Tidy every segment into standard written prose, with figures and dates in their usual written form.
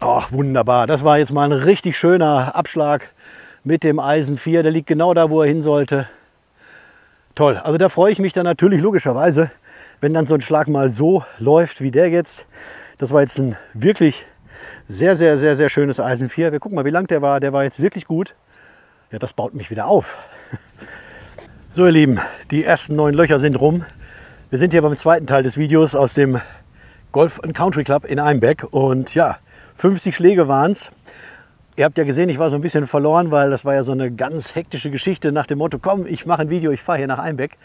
Ach, wunderbar. Das war jetzt mal ein richtig schöner Abschlag mit dem Eisen 4. Der liegt genau da, wo er hin sollte. Toll. Also da freue ich mich dann natürlich logischerweise, wenn dann so ein Schlag mal so läuft wie der jetzt. Das war jetzt ein wirklich sehr, sehr, sehr, sehr schönes Eisen 4. Wir gucken mal, wie lang der war. Der war jetzt wirklich gut. Ja, das baut mich wieder auf. So, ihr Lieben, die ersten 9 Löcher sind rum. Wir sind hier beim zweiten Teil des Videos aus dem Golf Country Club in Einbeck. Und ja, 50 Schläge waren es. Ihr habt ja gesehen, ich war so ein bisschen verloren, weil das war ja so eine ganz hektische Geschichte nach dem Motto, komm, ich mache ein Video, ich fahre hier nach Einbeck.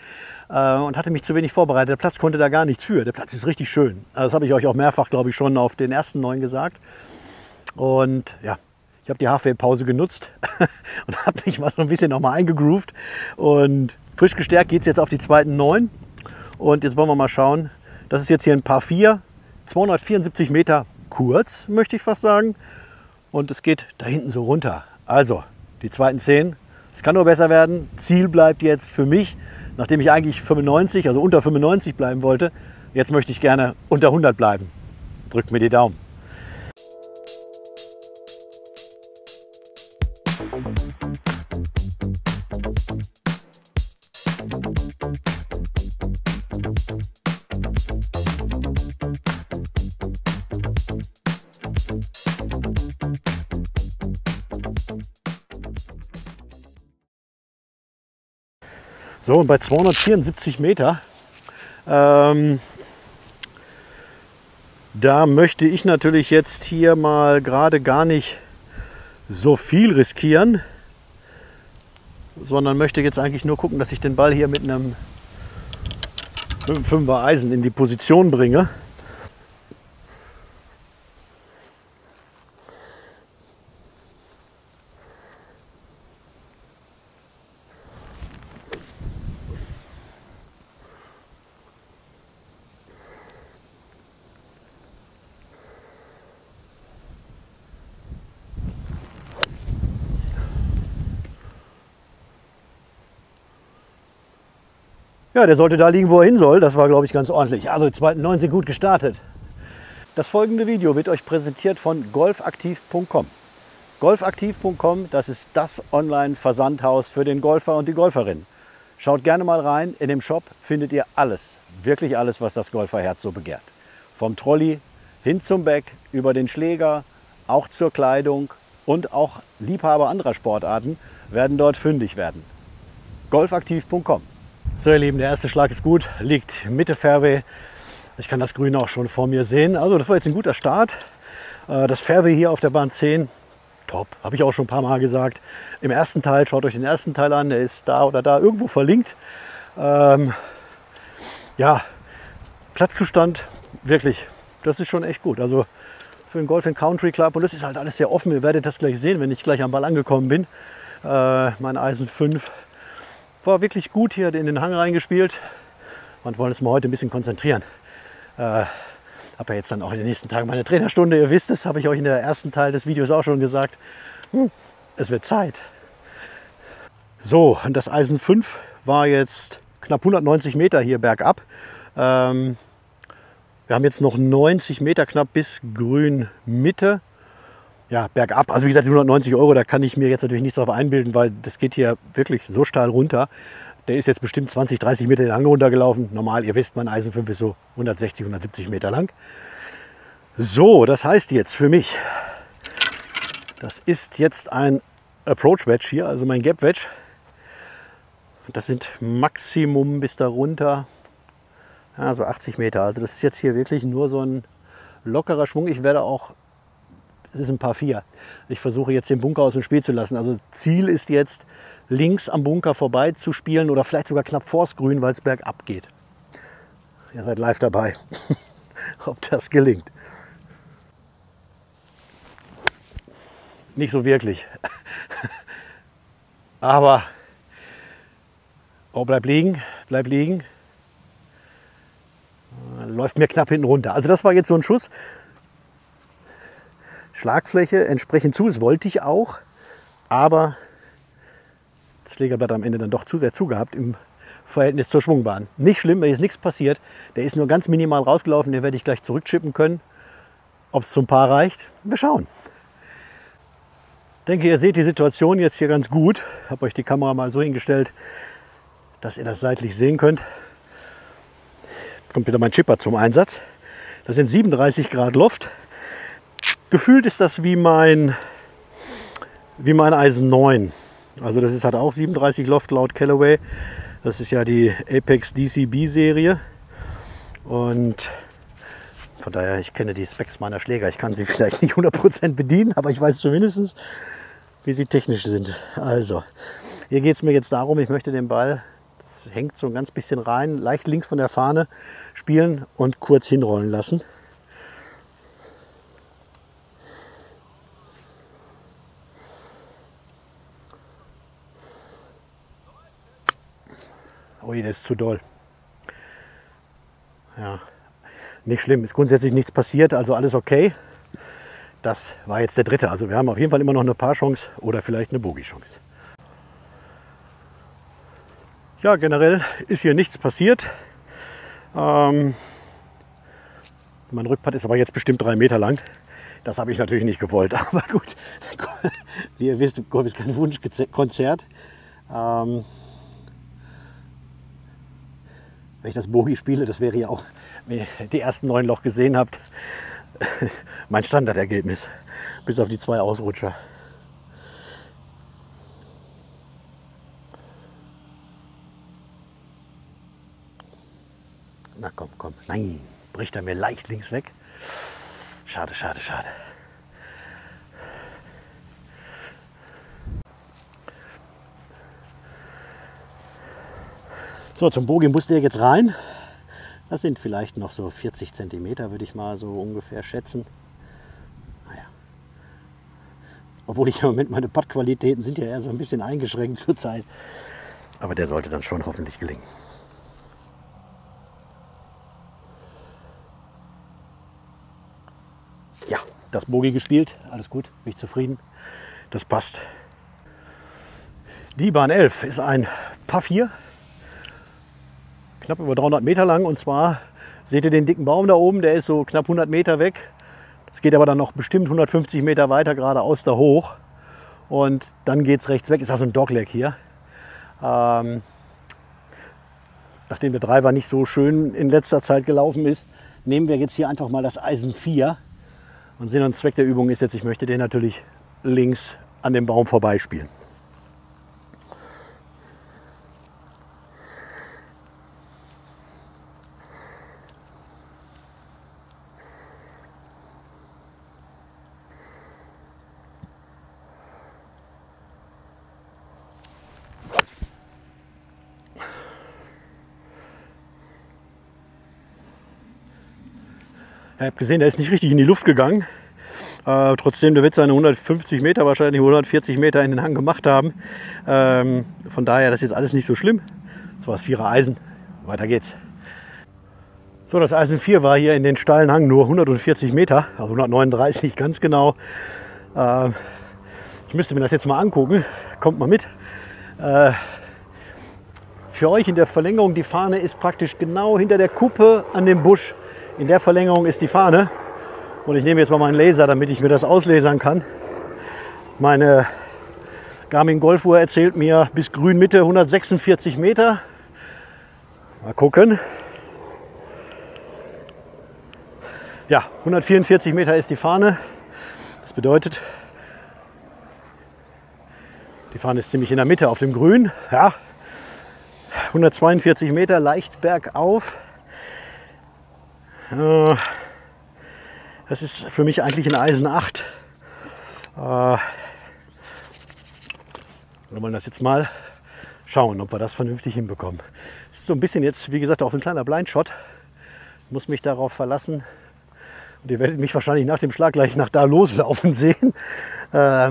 Und hatte mich zu wenig vorbereitet. Der Platz konnte da gar nichts für. Der Platz ist richtig schön. Also das habe ich euch auch mehrfach, glaube ich, schon auf den ersten 9 gesagt. Und ja, ich habe die Halfway-Pause genutzt und habe mich mal so ein bisschen nochmal eingegroovt. Und frisch gestärkt geht es jetzt auf die zweiten 9. Und jetzt wollen wir mal schauen. Das ist jetzt hier ein Par 4, 274 Meter kurz, möchte ich fast sagen. Und es geht da hinten so runter. Also, die zweiten 10. Es kann nur besser werden. Ziel bleibt jetzt für mich, nachdem ich eigentlich 95, also unter 95 bleiben wollte, jetzt möchte ich gerne unter 100 bleiben. Drückt mir die Daumen. So, und bei 274 Meter, da möchte ich natürlich jetzt hier mal gerade gar nicht so viel riskieren, sondern möchte jetzt eigentlich nur gucken, dass ich den Ball hier mit einem 5er Eisen in die Position bringe. Ja, der sollte da liegen, wo er hin soll. Das war, glaube ich, ganz ordentlich. Also die zweiten 9 sind gut gestartet. Das folgende Video wird euch präsentiert von golfaktiv.com. Golfaktiv.com, das ist das Online-Versandhaus für den Golfer und die Golferin. Schaut gerne mal rein. In dem Shop findet ihr alles, wirklich alles, was das Golferherz so begehrt. Vom Trolley hin zum Bag, über den Schläger, auch zur Kleidung und auch Liebhaber anderer Sportarten werden dort fündig werden. Golfaktiv.com. So, ihr Lieben, der erste Schlag ist gut, liegt Mitte Fairway. Ich kann das Grün auch schon vor mir sehen. Also das war jetzt ein guter Start. Das Fairway hier auf der Bahn 10, top, habe ich auch schon ein paar Mal gesagt. Im ersten Teil, schaut euch den ersten Teil an, der ist da oder da irgendwo verlinkt. Ja, Platzzustand, wirklich, das ist schon echt gut. Also für den Golf Country Club, und das ist halt alles sehr offen. Ihr werdet das gleich sehen, wenn ich gleich am Ball angekommen bin. Mein Eisen 5. War wirklich gut hier in den Hang reingespielt und wollen uns mal heute ein bisschen konzentrieren. Habe ja jetzt dann auch in den nächsten Tagen meine Trainerstunde. Ihr wisst es, habe ich euch in der ersten Teil des Videos auch schon gesagt. Es wird Zeit. So, und das Eisen 5 war jetzt knapp 190 Meter hier bergab. Wir haben jetzt noch 90 Meter knapp bis Grün Mitte. Ja, bergab, also wie gesagt, die 190 Euro, da kann ich mir jetzt natürlich nichts drauf einbilden, weil das geht hier wirklich so steil runter. Der ist jetzt bestimmt 20, 30 Meter den Hang runtergelaufen. Normal, ihr wisst, mein Eisen 5 ist so 160, 170 Meter lang. So, das heißt jetzt für mich, das ist jetzt ein Approach Wedge hier, also mein Gap Wedge. Das sind Maximum bis da runter, ja, so 80 Meter. Also das ist jetzt hier wirklich nur so ein lockerer Schwung. Ich werde auch, es ist ein Par 4. Ich versuche jetzt den Bunker aus dem Spiel zu lassen. Also Ziel ist jetzt, links am Bunker vorbei zu spielen oder vielleicht sogar knapp vors Grün, weil es bergab geht. Ihr seid live dabei, ob das gelingt. Nicht so wirklich. Aber oh, bleib liegen, bleib liegen. Läuft mir knapp hinten runter. Also das war jetzt so ein Schuss. Schlagfläche entsprechend zu, das wollte ich auch, aber das Schlägerblatt am Ende dann doch zu sehr zugehabt im Verhältnis zur Schwungbahn. Nicht schlimm, weil jetzt nichts passiert. Der ist nur ganz minimal rausgelaufen, den werde ich gleich zurückchippen können. Ob es zum Paar reicht, wir schauen. Ich denke, ihr seht die Situation jetzt hier ganz gut. Ich habe euch die Kamera mal so hingestellt, dass ihr das seitlich sehen könnt. Jetzt kommt wieder mein Chipper zum Einsatz. Das sind 37 Grad Luft. Gefühlt ist das wie mein Eisen 9. Also das ist halt auch 37 Loft laut Callaway. Das ist ja die Apex DCB Serie. Und von daher, ich kenne die Specs meiner Schläger. Ich kann sie vielleicht nicht 100% bedienen, aber ich weiß zumindest, wie sie technisch sind. Also, hier geht es mir jetzt darum, ich möchte den Ball, das hängt so ein ganz bisschen rein, leicht links von der Fahne spielen und kurz hinrollen lassen. Ui, der ist zu doll. Ja, nicht schlimm, ist grundsätzlich nichts passiert, also alles okay. Das war jetzt der dritte, also wir haben auf jeden Fall immer noch eine Paar-Chance oder vielleicht eine Bogey-Chance. Ja, generell ist hier nichts passiert. Mein Rückpart ist aber jetzt bestimmt 3 Meter lang. Das habe ich natürlich nicht gewollt, aber gut. Wie ihr wisst, Golf ist kein Wunschkonzert. Wenn ich das Bogey spiele, das wäre ja auch, wenn ihr die ersten 9 Loch gesehen habt, mein Standardergebnis. Bis auf die 2 Ausrutscher. Na komm, komm. Nein, bricht er mir leicht links weg. Schade, schade, schade. So, zum Bogey musste er jetzt rein. Das sind vielleicht noch so 40 cm, würde ich mal so ungefähr schätzen. Naja. Obwohl ich im Moment, meine Puttqualitäten sind ja eher so ein bisschen eingeschränkt zurzeit. Aber der sollte dann schon hoffentlich gelingen. Ja, das Bogey gespielt. Alles gut, bin ich zufrieden. Das passt. Die Bahn 11 ist ein Par 4. Knapp über 300 Meter lang, und zwar seht ihr den dicken Baum da oben, der ist so knapp 100 Meter weg. Das geht aber dann noch bestimmt 150 Meter weiter geradeaus da hoch und dann geht es rechts weg. Ist also ein Dogleg hier. Nachdem der Driver nicht so schön in letzter Zeit gelaufen ist, nehmen wir jetzt hier einfach mal das Eisen 4 und Sinn und Zweck der Übung ist jetzt, ich möchte den natürlich links an dem Baum vorbeispielen. Ich habe gesehen, der ist nicht richtig in die Luft gegangen. Trotzdem, der wird seine 150 Meter, wahrscheinlich 140 Meter in den Hang gemacht haben. Von daher, das ist jetzt alles nicht so schlimm. Das war das 4er Eisen. Weiter geht's. So, das Eisen 4 war hier in den steilen Hang nur 140 Meter, also 139 ganz genau. Ich müsste mir das jetzt mal angucken. Kommt mal mit. Für euch in der Verlängerung, die Fahne ist praktisch genau hinter der Kuppe an dem Busch. In der Verlängerung ist die Fahne. Und ich nehme jetzt mal meinen Laser, damit ich mir das auslesern kann. Meine Garmin Golfuhr erzählt mir bis Grünmitte 146 Meter. Mal gucken. Ja, 144 Meter ist die Fahne. Das bedeutet, die Fahne ist ziemlich in der Mitte auf dem Grün. Ja, 142 Meter leicht bergauf. Das ist für mich eigentlich ein Eisen 8. Wir wollen das jetzt mal schauen, ob wir das vernünftig hinbekommen. Das ist so ein bisschen jetzt, wie gesagt, auch so ein kleiner Blindshot. Ich muss mich darauf verlassen. Und ihr werdet mich wahrscheinlich nach dem Schlag gleich nach da loslaufen sehen. Ja.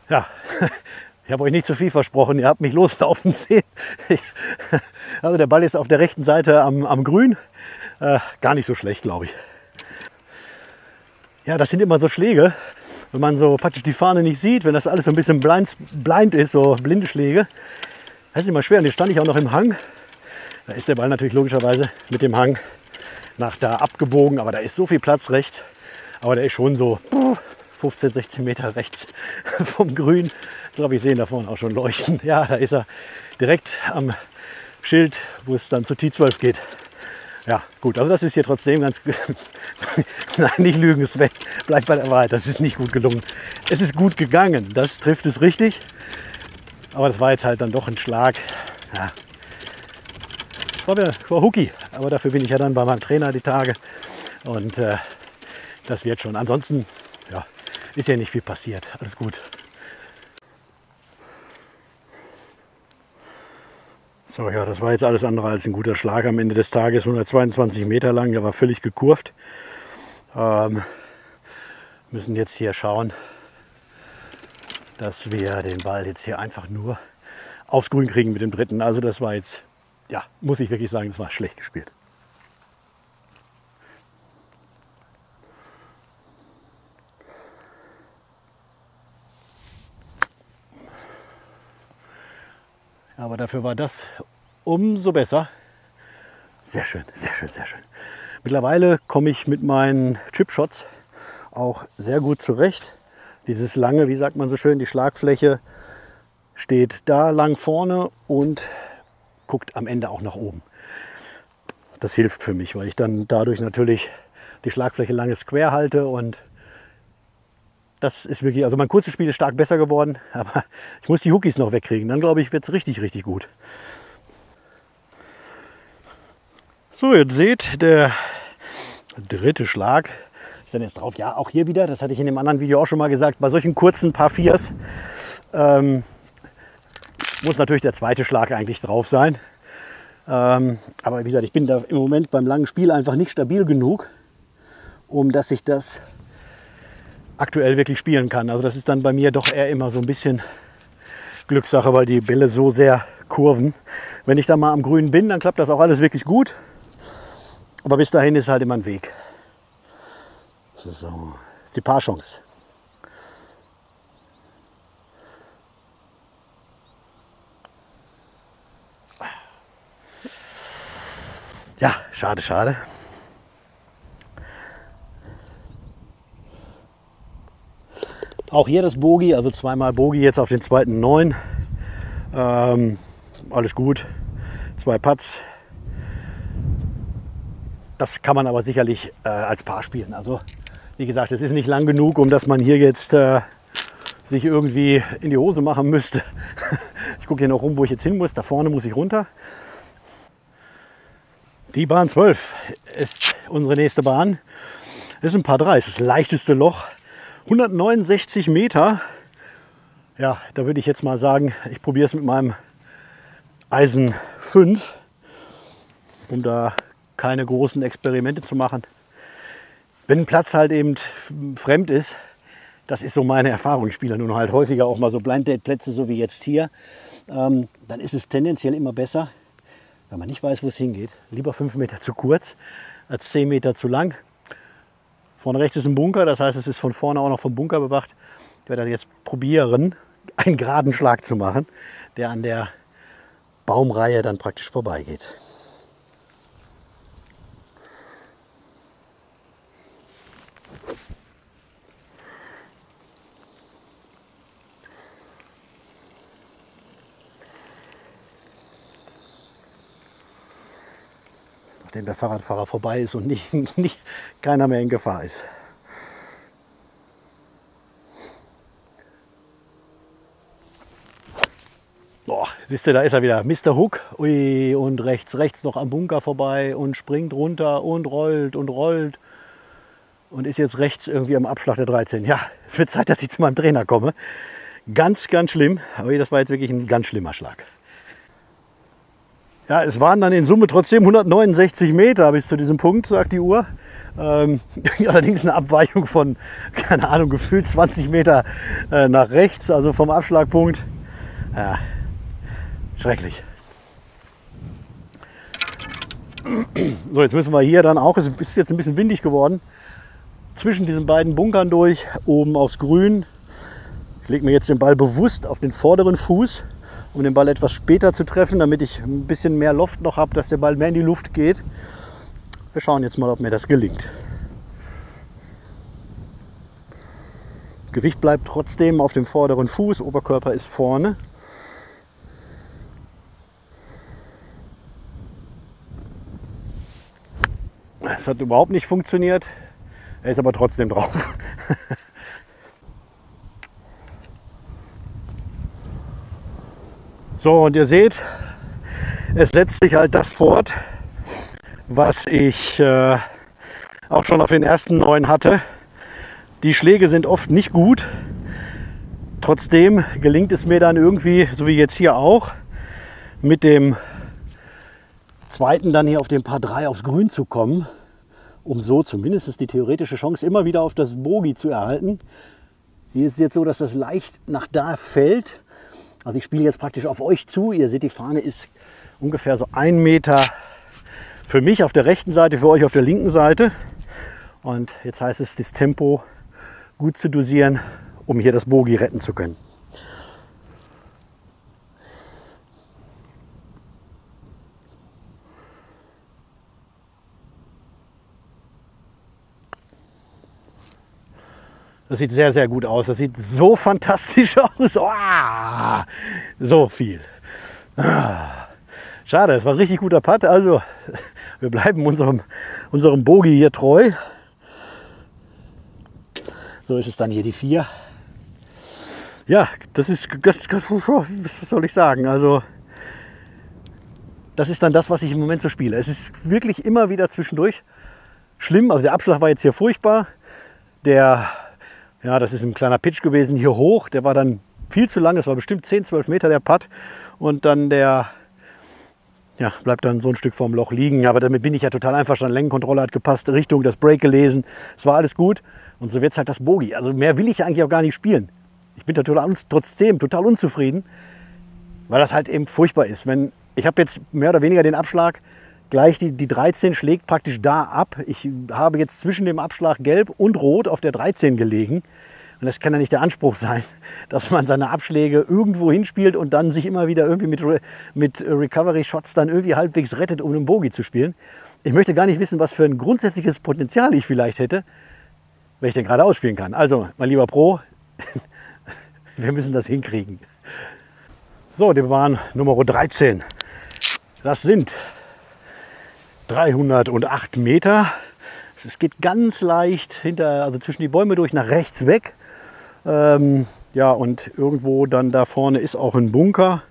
Ja, ich habe euch nicht zu viel versprochen. Ihr habt mich loslaufen sehen. Also der Ball ist auf der rechten Seite am Grün. Gar nicht so schlecht, glaube ich. Ja, das sind immer so Schläge, wenn man so praktisch die Fahne nicht sieht, wenn das alles so ein bisschen blind ist, so blinde Schläge. Das ist immer schwer. Und jetzt stand ich auch noch im Hang. Da ist der Ball natürlich logischerweise mit dem Hang nach da abgebogen, aber da ist so viel Platz rechts. Aber der ist schon so 15, 16 Meter rechts vom Grün. Ich glaube, ich sehe ihn da vorne auch schon leuchten. Ja, da ist er direkt am Schild, wo es dann zu T12 geht. Ja, gut, also das ist hier trotzdem ganz... Nein, nicht lügen, Sven, bleibt bei der Wahrheit. Das ist nicht gut gelungen. Es ist gut gegangen, das trifft es richtig. Aber das war jetzt halt dann doch ein Schlag. Ja. War Hooky, aber dafür bin ich ja dann bei meinem Trainer die Tage. Und das wird schon. Ansonsten ja, ist ja nicht viel passiert. Alles gut. So, ja, das war jetzt alles andere als ein guter Schlag am Ende des Tages. 122 Meter lang, der war völlig gekurvt. Müssen jetzt hier schauen, dass wir den Ball jetzt hier einfach nur aufs Grün kriegen mit dem dritten. Also das war jetzt, ja, muss ich wirklich sagen, das war schlecht gespielt. Aber dafür war das umso besser. Sehr schön, sehr schön, sehr schön. Mittlerweile komme ich mit meinen Chipshots auch sehr gut zurecht. Dieses lange, wie sagt man so schön, die Schlagfläche steht da lang vorne und guckt am Ende auch nach oben. Das hilft für mich, weil ich dann dadurch natürlich die Schlagfläche lange square halte und das ist wirklich, also mein kurzes Spiel ist stark besser geworden, aber ich muss die Hookies noch wegkriegen. Dann glaube ich, wird es richtig, richtig gut. So, jetzt seht, der dritte Schlag ist dann jetzt drauf. Ja, auch hier wieder, das hatte ich in dem anderen Video auch schon mal gesagt, bei solchen kurzen Par 4s muss natürlich der zweite Schlag eigentlich drauf sein. Aber wie gesagt, ich bin da im Moment beim langen Spiel einfach nicht stabil genug, um dass ich das aktuell wirklich spielen kann. Also das ist dann bei mir doch eher immer so ein bisschen Glückssache, weil die Bälle so sehr kurven. Wenn ich da mal am Grün bin, dann klappt das auch alles wirklich gut. Aber bis dahin ist halt immer ein Weg. So, ist die Par-Chance. Ja, schade, schade. Auch hier das Bogey, also zweimal Bogey jetzt auf den zweiten 9. Alles gut. 2 Putts. Das kann man aber sicherlich als Paar spielen. Also wie gesagt, es ist nicht lang genug, um dass man hier jetzt sich irgendwie in die Hose machen müsste. Ich gucke hier noch rum, wo ich jetzt hin muss. Da vorne muss ich runter. Die Bahn 12 ist unsere nächste Bahn. Das ist ein Par 3, das ist das leichteste Loch. 169 Meter. Ja, da würde ich jetzt mal sagen, ich probiere es mit meinem Eisen 5, um da keine großen Experimente zu machen. Wenn ein Platz halt eben fremd ist, das ist so meine Erfahrung. Ich spiele nun halt häufiger auch mal so Blind Date Plätze, so wie jetzt hier. Dann ist es tendenziell immer besser, wenn man nicht weiß, wo es hingeht. Lieber 5 Meter zu kurz als 10 Meter zu lang. Vorne rechts ist ein Bunker, das heißt, es ist von vorne auch noch vom Bunker bewacht. Ich werde jetzt probieren, einen geraden Schlag zu machen, der an der Baumreihe dann praktisch vorbeigeht. Nachdem der Fahrradfahrer vorbei ist und keiner mehr in Gefahr ist. Boah, siehst du, da ist er wieder, Mr. Hook. Ui, und rechts noch am Bunker vorbei und springt runter und rollt und ist jetzt rechts irgendwie am Abschlag der 13. Ja, es wird Zeit, dass ich zu meinem Trainer komme. Ganz, ganz schlimm. Aber das war jetzt wirklich ein ganz schlimmer Schlag. Ja, es waren dann in Summe trotzdem 169 Meter bis zu diesem Punkt, sagt die Uhr. Allerdings eine Abweichung von, keine Ahnung, gefühlt 20 Meter nach rechts, also vom Abschlagpunkt. Ja, schrecklich. So, jetzt müssen wir hier dann auch, es ist jetzt ein bisschen windig geworden, zwischen diesen beiden Bunkern durch, oben aufs Grün. Ich lege mir jetzt den Ball bewusst auf den vorderen Fuß, um den Ball etwas später zu treffen, damit ich ein bisschen mehr Loft noch habe, dass der Ball mehr in die Luft geht. Wir schauen jetzt mal, ob mir das gelingt. Gewicht bleibt trotzdem auf dem vorderen Fuß, Oberkörper ist vorne. Es hat überhaupt nicht funktioniert, er ist aber trotzdem drauf. So, und ihr seht, es setzt sich halt das fort, was ich auch schon auf den ersten 9 hatte. Die Schläge sind oft nicht gut. Trotzdem gelingt es mir dann irgendwie, so wie jetzt hier auch, mit dem zweiten dann hier auf dem Par 3 aufs Grün zu kommen, um so zumindest die theoretische Chance immer wieder auf das Bogey zu erhalten. Hier ist es jetzt so, dass das leicht nach da fällt. Also ich spiele jetzt praktisch auf euch zu. Ihr seht, die Fahne ist ungefähr so 1 Meter für mich auf der rechten Seite, für euch auf der linken Seite. Und jetzt heißt es, das Tempo gut zu dosieren, um hier das Bogey retten zu können. Das sieht sehr, sehr gut aus. Das sieht so fantastisch aus. Oh, so viel. Schade, es war ein richtig guter Putt. Also, wir bleiben unserem Bogey hier treu. So ist es dann hier die 4. Ja, das ist, was soll ich sagen? Also, das ist dann das, was ich im Moment so spiele. Es ist wirklich immer wieder zwischendurch schlimm. Also der Abschlag war jetzt hier furchtbar. Ja, das ist ein kleiner Pitch gewesen hier hoch. Der war dann viel zu lang. Das war bestimmt 10, 12 Meter der Putt. Und dann bleibt dann so ein Stück vorm Loch liegen. Aber damit bin ich ja total einverstanden. Längenkontrolle hat gepasst, Richtung, das Break gelesen. Es war alles gut. Und so wird es halt das Bogey. Also mehr will ich eigentlich auch gar nicht spielen. Ich bin trotzdem total unzufrieden, weil das halt eben furchtbar ist. Ich habe jetzt mehr oder weniger den Abschlag, gleich die 13 schlägt praktisch da ab. Ich habe jetzt zwischen dem Abschlag Gelb und Rot auf der 13 gelegen. Und das kann ja nicht der Anspruch sein, dass man seine Abschläge irgendwo hinspielt und dann sich immer wieder irgendwie mit Recovery-Shots dann irgendwie halbwegs rettet, um einen Bogey zu spielen. Ich möchte gar nicht wissen, was für ein grundsätzliches Potenzial ich vielleicht hätte, wenn ich den gerade ausspielen kann. Also, mein lieber Pro, wir müssen das hinkriegen. So, die Bahn Nummer 13. Das sind 308 Meter. Es geht ganz leicht also zwischen die Bäume durch nach rechts weg. Ja, und irgendwo dann da vorne ist auch ein Bunker.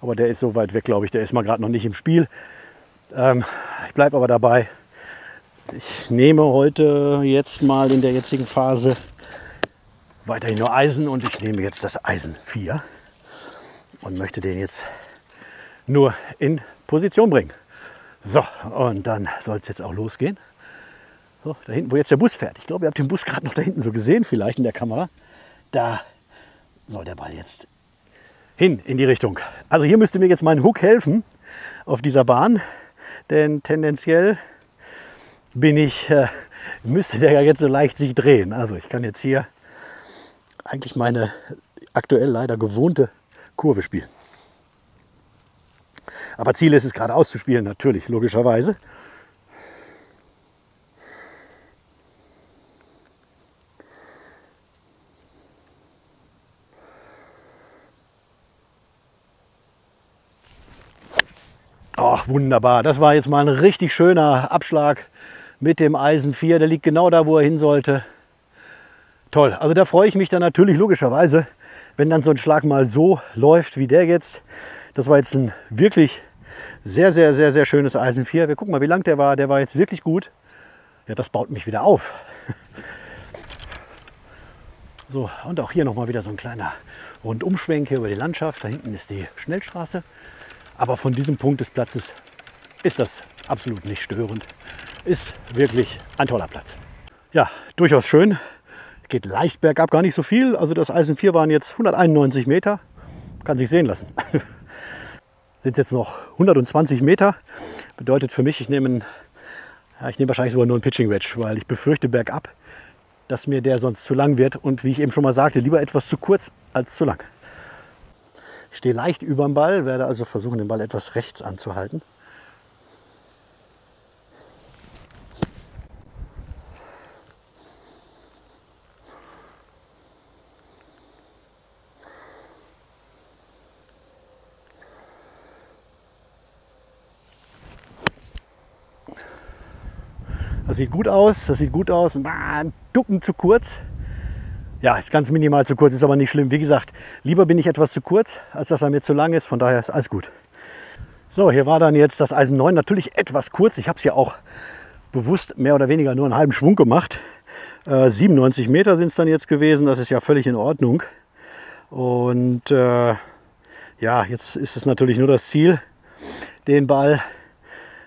Aber der ist so weit weg, glaube ich. Der ist mal gerade noch nicht im Spiel. Ich bleibe aber dabei. Ich nehme heute jetzt mal in der jetzigen Phase weiterhin nur Eisen und ich nehme jetzt das Eisen 4 und möchte den jetzt nur in Position bringen. So, und dann soll es jetzt auch losgehen. So, da hinten, wo jetzt der Bus fährt. Ich glaube, ihr habt den Bus gerade noch da hinten so gesehen, vielleicht in der Kamera. Da soll der Ball jetzt hin in die Richtung. Also hier müsste mir jetzt mein Hook helfen auf dieser Bahn, denn tendenziell müsste der ja jetzt so leicht sich drehen. Also ich kann jetzt hier eigentlich meine aktuell leider gewohnte Kurve spielen. Aber Ziel ist es, geradeaus zu spielen, natürlich, logischerweise. Ach, wunderbar. Das war jetzt mal ein richtig schöner Abschlag mit dem Eisen 4. Der liegt genau da, wo er hin sollte. Toll. Also da freue ich mich dann natürlich logischerweise, wenn dann so ein Schlag mal so läuft wie der jetzt. Das war jetzt ein wirklich sehr, sehr, sehr, sehr schönes Eisen 4. Wir gucken mal, wie lang der war. Der war jetzt wirklich gut. Ja, das baut mich wieder auf. So, und auch hier nochmal wieder so ein kleiner Rundumschwenk hier über die Landschaft. Da hinten ist die Schnellstraße. Aber von diesem Punkt des Platzes ist das absolut nicht störend. Ist wirklich ein toller Platz. Ja, durchaus schön. Geht leicht bergab, gar nicht so viel. Also das Eisen 4 waren jetzt 191 Meter. Kann sich sehen lassen. Sind jetzt noch 120 Meter. Bedeutet für mich, ich nehme wahrscheinlich sogar nur einen Pitching Wedge, weil ich befürchte bergab, dass mir der sonst zu lang wird. Und wie ich eben schon mal sagte, lieber etwas zu kurz als zu lang. Ich stehe leicht über dem Ball, werde also versuchen, den Ball etwas rechts anzuhalten. Das sieht gut aus, das sieht gut aus. Ein Ducken zu kurz. Ja, ist ganz minimal zu kurz, ist aber nicht schlimm. Wie gesagt, lieber bin ich etwas zu kurz, als dass er mir zu lang ist. Von daher ist alles gut. So, hier war dann jetzt das Eisen 9 natürlich etwas kurz. Ich habe es ja auch bewusst mehr oder weniger nur einen halben Schwung gemacht. 97 Meter sind es dann jetzt gewesen. Das ist ja völlig in Ordnung. Und ja, jetzt ist es natürlich nur das Ziel, den Ball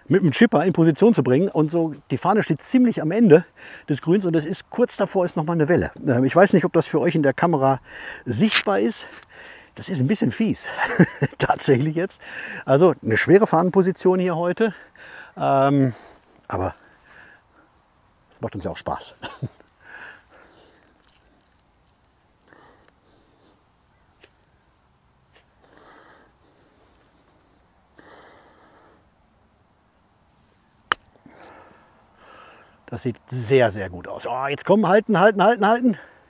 mit dem Chipper in Position zu bringen. Und so, die Fahne steht ziemlich am Ende des Grüns und es ist kurz davor ist noch mal eine Welle. Ich weiß nicht, ob das für euch in der Kamera sichtbar ist. Das ist ein bisschen fies, tatsächlich jetzt. Also eine schwere Fahnenposition hier heute. Aber es macht uns ja auch Spaß. Das sieht sehr, sehr gut aus. Oh, jetzt kommen, halten.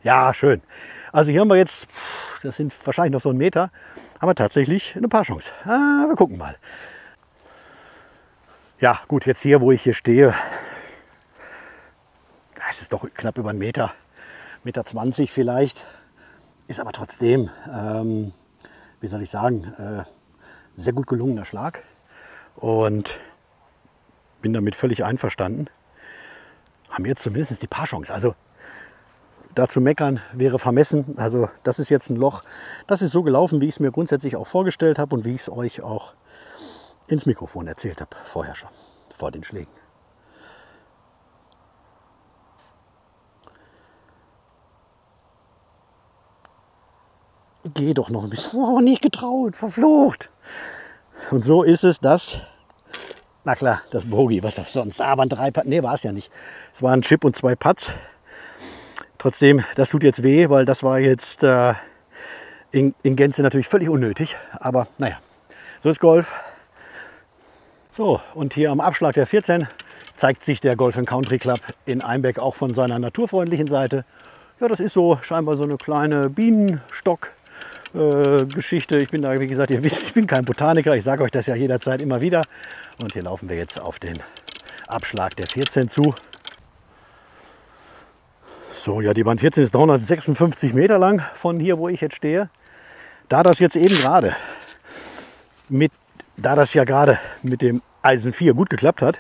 Ja, schön. Also hier haben wir jetzt, das sind wahrscheinlich noch so 1 Meter, aber tatsächlich eine Paarchance. Wir gucken mal. Ja, gut, jetzt hier, wo ich hier stehe, es ist doch knapp über 1 Meter, 1,20 Meter vielleicht. Ist aber trotzdem, wie soll ich sagen, sehr gut gelungener Schlag. Und bin damit völlig einverstanden. Haben jetzt zumindest die Paarchance. Also dazu meckern wäre vermessen. Also das ist jetzt ein Loch. Das ist so gelaufen, wie ich es mir grundsätzlich auch vorgestellt habe und wie ich es euch auch ins Mikrofon erzählt habe. Vorher schon, vor den Schlägen. Geh doch noch ein bisschen. Oh, nicht getraut, verflucht. Und so ist es, dass... Na klar, das Bogey, was auch sonst. Aber ein 3 Putt, nee, war es ja nicht. Es waren ein Chip und 2 Putts. Trotzdem, das tut jetzt weh, weil das war jetzt in Gänze natürlich völlig unnötig. Aber naja, so ist Golf. So, und hier am Abschlag der 14 zeigt sich der Golf Country Club in Einbeck auch von seiner naturfreundlichen Seite. Ja, das ist so scheinbar so eine kleine Bienenstock-Geschichte. Ich bin da, wie gesagt, ihr wisst, ich bin kein Botaniker. Ich sage euch das ja jederzeit immer wieder. Und hier laufen wir jetzt auf den Abschlag der 14 zu. So, ja, die Bahn 14 ist 356 Meter lang von hier, wo ich jetzt stehe. Da das jetzt eben gerade mit dem Eisen 4 gut geklappt hat,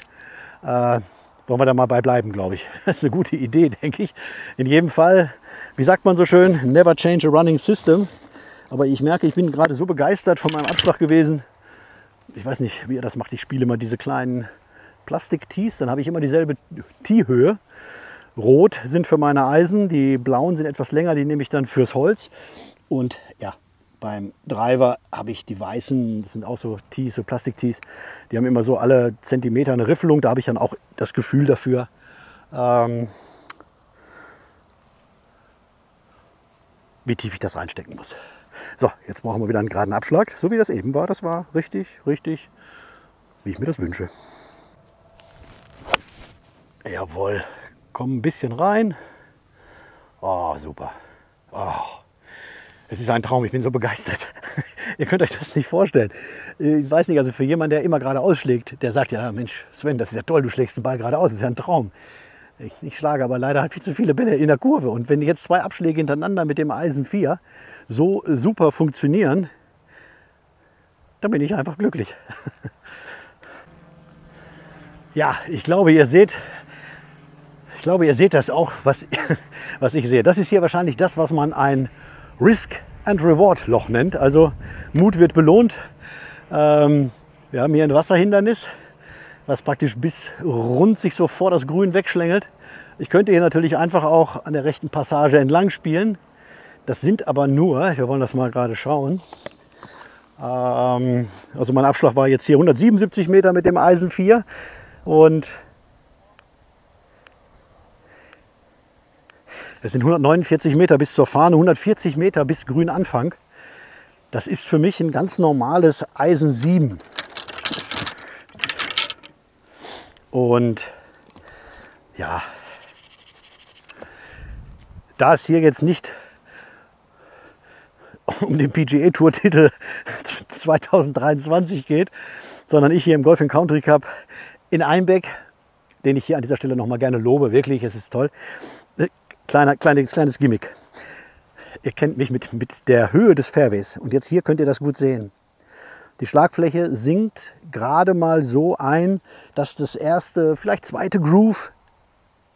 wollen wir da mal bei bleiben, glaube ich. Das ist eine gute Idee, denke ich. In jedem Fall, wie sagt man so schön, never change a running system. Aber ich merke, ich bin gerade so begeistert von meinem Abschlag gewesen. Ich weiß nicht, wie ihr das macht. Ich spiele immer diese kleinen Plastik-Tees. Dann habe ich immer dieselbe Tee-Höhe. Rot sind für meine Eisen, die blauen sind etwas länger, die nehme ich dann fürs Holz. Und ja, beim Driver habe ich die weißen, das sind auch so Tees, so Plastik-Tees. Die haben immer so alle Zentimeter eine Riffelung. Da habe ich dann auch das Gefühl dafür, wie tief ich das reinstecken muss. So, jetzt brauchen wir wieder einen geraden Abschlag, so wie das eben war. Das war richtig, wie ich mir das wünsche. Jawohl, komm ein bisschen rein. Oh, super. Oh, es ist ein Traum, ich bin so begeistert. Ihr könnt euch das nicht vorstellen. Ich weiß nicht, also für jemanden, der immer geradeaus schlägt, der sagt ja, Mensch, Sven, das ist ja toll, du schlägst den Ball geradeaus, das ist ja ein Traum. Ich schlage aber leider halt viel zu viele Bälle in der Kurve. Und wenn jetzt 2 Abschläge hintereinander mit dem Eisen 4 so super funktionieren, dann bin ich einfach glücklich. Ja, ich glaube, ihr seht das auch, was ich sehe. Das ist hier wahrscheinlich das, was man ein Risk-and-Reward-Loch nennt. Also Mut wird belohnt. Wir haben hier ein Wasserhindernis, was praktisch bis rund sich so vor das Grün wegschlängelt. Ich könnte hier natürlich einfach auch an der rechten Passage entlang spielen. Das sind aber nur, wir wollen das mal gerade schauen, also mein Abschlag war jetzt hier 177 Meter mit dem Eisen 4 und es sind 149 Meter bis zur Fahne, 140 Meter bis Grünanfang. Das ist für mich ein ganz normales Eisen 7. Und ja, da es hier jetzt nicht um den PGA-Tour-Titel 2023 geht, sondern ich hier im Golf Country Cup in Einbeck, den ich hier an dieser Stelle noch mal gerne lobe, wirklich, es ist toll. Kleines Gimmick. Ihr kennt mich mit der Höhe des Fairways und jetzt hier könnt ihr das gut sehen. Die Schlagfläche sinkt gerade mal so ein, dass das erste, vielleicht zweite Groove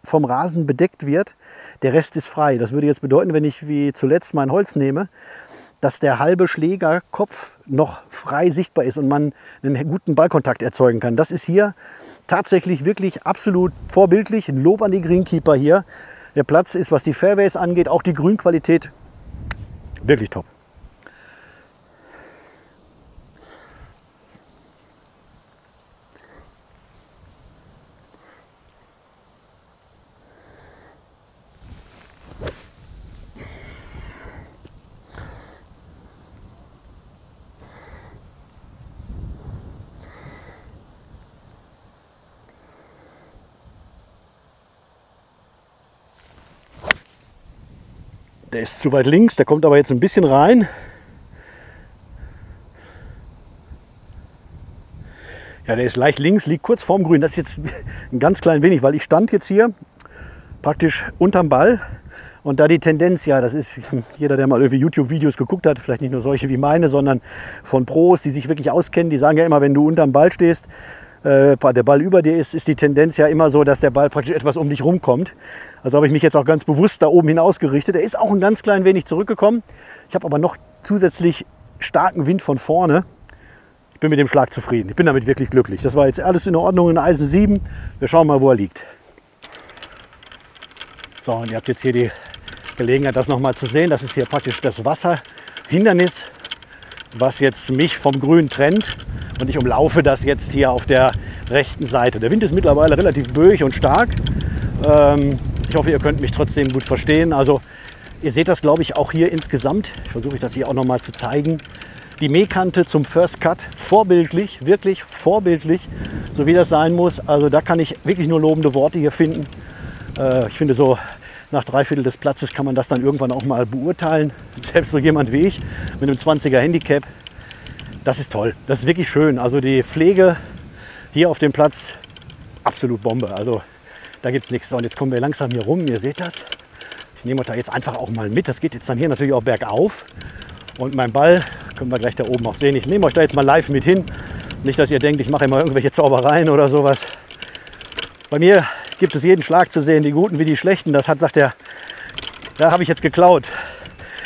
vom Rasen bedeckt wird. Der Rest ist frei. Das würde jetzt bedeuten, wenn ich wie zuletzt mein Holz nehme, dass der halbe Schlägerkopf noch frei sichtbar ist und man einen guten Ballkontakt erzeugen kann. Das ist hier tatsächlich wirklich absolut vorbildlich. Ein Lob an die Greenkeeper hier. Der Platz ist, was die Fairways angeht, auch die Grünqualität, wirklich top. Der ist zu weit links, der kommt aber jetzt ein bisschen rein. Ja, der ist leicht links, liegt kurz vorm Grün. Das ist jetzt ein ganz klein wenig, weil ich stand jetzt hier praktisch unterm Ball. Und da die Tendenz, ja, das ist jeder, der mal irgendwie YouTube-Videos geguckt hat, vielleicht nicht nur solche wie meine, sondern von Pros, die sich wirklich auskennen, die sagen ja immer, wenn du unterm Ball stehst, der Ball über dir ist die Tendenz ja immer so, dass der Ball praktisch etwas um dich rumkommt. Also habe ich mich jetzt auch ganz bewusst da oben hinaus gerichtet. Er ist auch ein ganz klein wenig zurückgekommen. Ich habe aber noch zusätzlich starken Wind von vorne. Ich bin mit dem Schlag zufrieden. Ich bin damit wirklich glücklich. Das war jetzt alles in Ordnung, ein Eisen 7. Wir schauen mal, wo er liegt. So, und ihr habt jetzt hier die Gelegenheit, das nochmal zu sehen. Das ist hier praktisch das Wasserhindernis, was jetzt mich vom Grün trennt. Und ich umlaufe das jetzt hier auf der rechten Seite. Der Wind ist mittlerweile relativ böig und stark. Ich hoffe, ihr könnt mich trotzdem gut verstehen. Also ihr seht das, glaube ich, auch hier insgesamt. Ich versuche das hier auch noch mal zu zeigen. Die Mähkante zum First Cut, vorbildlich, wirklich vorbildlich, so wie das sein muss. Also da kann ich wirklich nur lobende Worte hier finden. Ich finde, so nach 3/4 des Platzes kann man das dann irgendwann auch mal beurteilen. Selbst so jemand wie ich mit einem 20er Handicap. Das ist toll, das ist wirklich schön. Also die Pflege hier auf dem Platz, absolut Bombe. Also da gibt es nichts. Und jetzt kommen wir langsam hier rum, ihr seht das. Ich nehme euch da jetzt einfach auch mal mit. Das geht jetzt dann hier natürlich auch bergauf. Und mein Ball, können wir gleich da oben auch sehen. Ich nehme euch da jetzt mal live mit hin. Nicht, dass ihr denkt, ich mache immer irgendwelche Zaubereien oder sowas. Bei mir gibt es jeden Schlag zu sehen, die guten wie die schlechten. Das sagt er, da habe ich jetzt geklaut.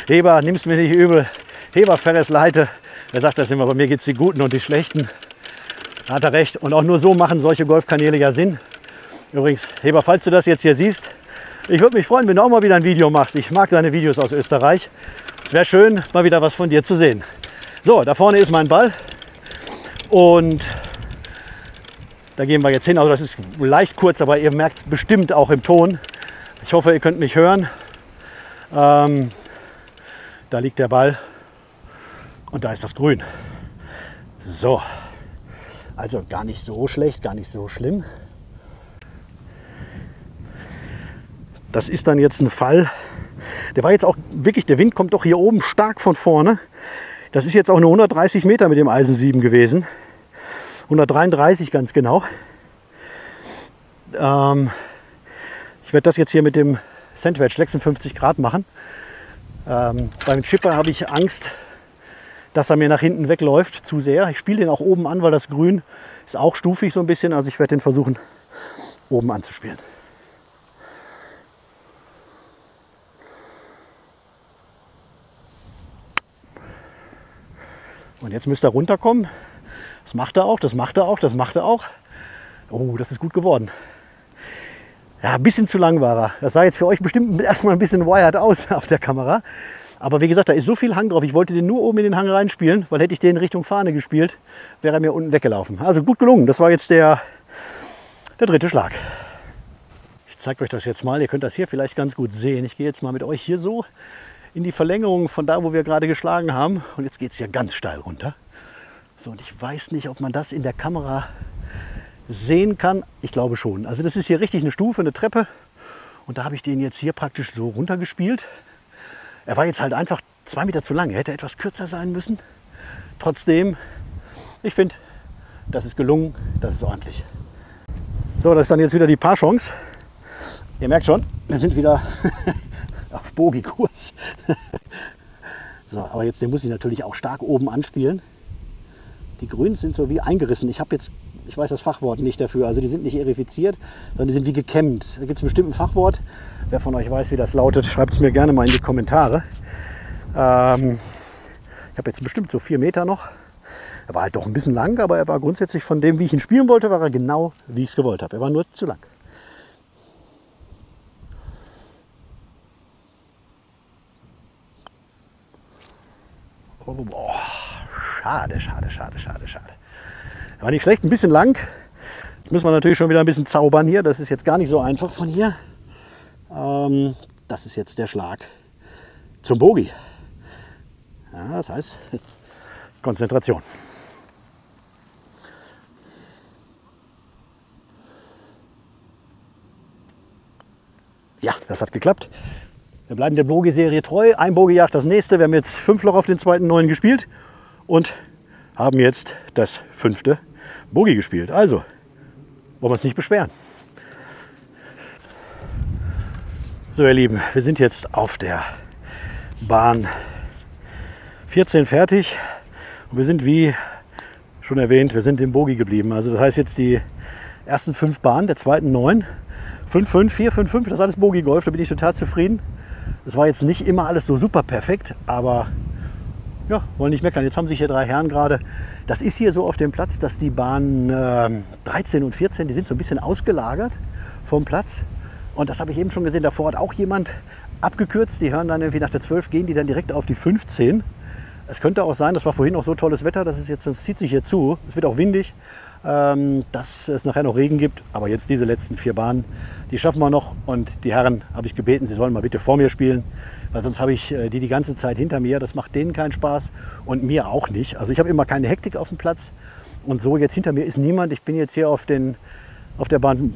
Heber, nimm's mir nicht übel. Heber, Ferres, Leite. Er sagt das immer, bei mir gibt es die Guten und die Schlechten. Da hat er recht. Und auch nur so machen solche Golfkanäle ja Sinn. Übrigens, Heber, falls du das jetzt hier siehst, ich würde mich freuen, wenn du auch mal wieder ein Video machst. Ich mag deine Videos aus Österreich. Es wäre schön, mal wieder was von dir zu sehen. So, da vorne ist mein Ball. Und da gehen wir jetzt hin. Also das ist leicht kurz, aber ihr merkt es bestimmt auch im Ton. Ich hoffe, ihr könnt mich hören. Da liegt der Ball. Und da ist das Grün. So, also gar nicht so schlecht, gar nicht so schlimm. Das ist dann jetzt ein Fall. Der war jetzt auch wirklich, der Wind kommt doch hier oben stark von vorne. Das ist jetzt auch nur 130 Meter mit dem Eisen 7 gewesen. 133 ganz genau. Ich werde das jetzt hier mit dem Sandwich 56 Grad machen. Beim Chipper habe ich Angst, dass er mir nach hinten wegläuft zu sehr. Ich spiele den auch oben an, weil das Grün ist auch stufig so ein bisschen. Also ich werde den versuchen, oben anzuspielen. Und jetzt müsst ihr runterkommen. Das macht er auch, das macht er auch, das macht er auch. Oh, das ist gut geworden. Ja, ein bisschen zu lang war er. Das sah jetzt für euch bestimmt erstmal ein bisschen wired aus auf der Kamera. Aber wie gesagt, da ist so viel Hang drauf. Ich wollte den nur oben in den Hang reinspielen, weil hätte ich den Richtung Fahne gespielt, wäre er mir unten weggelaufen. Also gut gelungen. Das war jetzt der dritte Schlag. Ich zeige euch das jetzt mal. Ihr könnt das hier vielleicht ganz gut sehen. Ich gehe jetzt mal mit euch hier so in die Verlängerung von da, wo wir gerade geschlagen haben. Und jetzt geht es hier ganz steil runter. So, und ich weiß nicht, ob man das in der Kamera sehen kann. Ich glaube schon. Also das ist hier richtig eine Stufe, eine Treppe. Und da habe ich den jetzt hier praktisch so runtergespielt. Er war jetzt halt einfach 2 Meter zu lang. Er hätte etwas kürzer sein müssen. Trotzdem, ich finde, das ist gelungen, das ist ordentlich. So, das ist dann jetzt wieder die Paar-Chance. Ihr merkt schon, wir sind wieder auf Bogie-Kurs. So, aber jetzt den muss ich natürlich auch stark oben anspielen. Die Grünen sind so wie eingerissen. Ich weiß das Fachwort nicht dafür. Also die sind nicht erifiziert, sondern die sind wie gekämmt. Da gibt es bestimmt ein Fachwort. Wer von euch weiß, wie das lautet, schreibt es mir gerne mal in die Kommentare. Ich habe jetzt bestimmt so 4 Meter noch. Er war halt doch ein bisschen lang, aber er war grundsätzlich von dem, wie ich ihn spielen wollte, war er genau, wie ich es gewollt habe. Er war nur zu lang. Oh, schade, schade, schade, schade, schade. Er war nicht schlecht, ein bisschen lang. Jetzt müssen wir natürlich schon wieder ein bisschen zaubern hier. Das ist jetzt gar nicht so einfach von hier. Das ist jetzt der Schlag zum Bogie. Ja, das heißt, jetzt Konzentration. Ja, das hat geklappt. Wir bleiben der Bogie-Serie treu. Ein Bogie jagt das nächste. Wir haben jetzt 5 Loch auf den zweiten 9 gespielt und haben jetzt das 5. Bogie gespielt. Also, wollen wir uns nicht beschweren. So, ihr Lieben, wir sind jetzt auf der Bahn 14 fertig. Und wir sind, wie schon erwähnt, wir sind im Bogie geblieben. Also das heißt jetzt die ersten 5 Bahnen der zweiten 9. 5-5, 4-5-5, das ist alles Bogie-Golf, da bin ich total zufrieden. Es war jetzt nicht immer alles so super perfekt, aber ja, wollen nicht meckern. Jetzt haben sich hier 3 Herren gerade. Das ist hier so auf dem Platz, dass die Bahnen 13 und 14, die sind so ein bisschen ausgelagert vom Platz. Und das habe ich eben schon gesehen, davor hat auch jemand abgekürzt. Die hören dann irgendwie nach der 12, gehen die dann direkt auf die 15. Es könnte auch sein, das war vorhin noch so tolles Wetter, das zieht sich hier zu. Es wird auch windig, dass es nachher noch Regen gibt. Aber jetzt diese letzten 4 Bahnen, die schaffen wir noch. Und die Herren habe ich gebeten, sie sollen mal bitte vor mir spielen. Weil sonst habe ich die ganze Zeit hinter mir. Das macht denen keinen Spaß und mir auch nicht. Also ich habe immer keine Hektik auf dem Platz. Und so jetzt hinter mir ist niemand. Ich bin jetzt hier auf der Bahn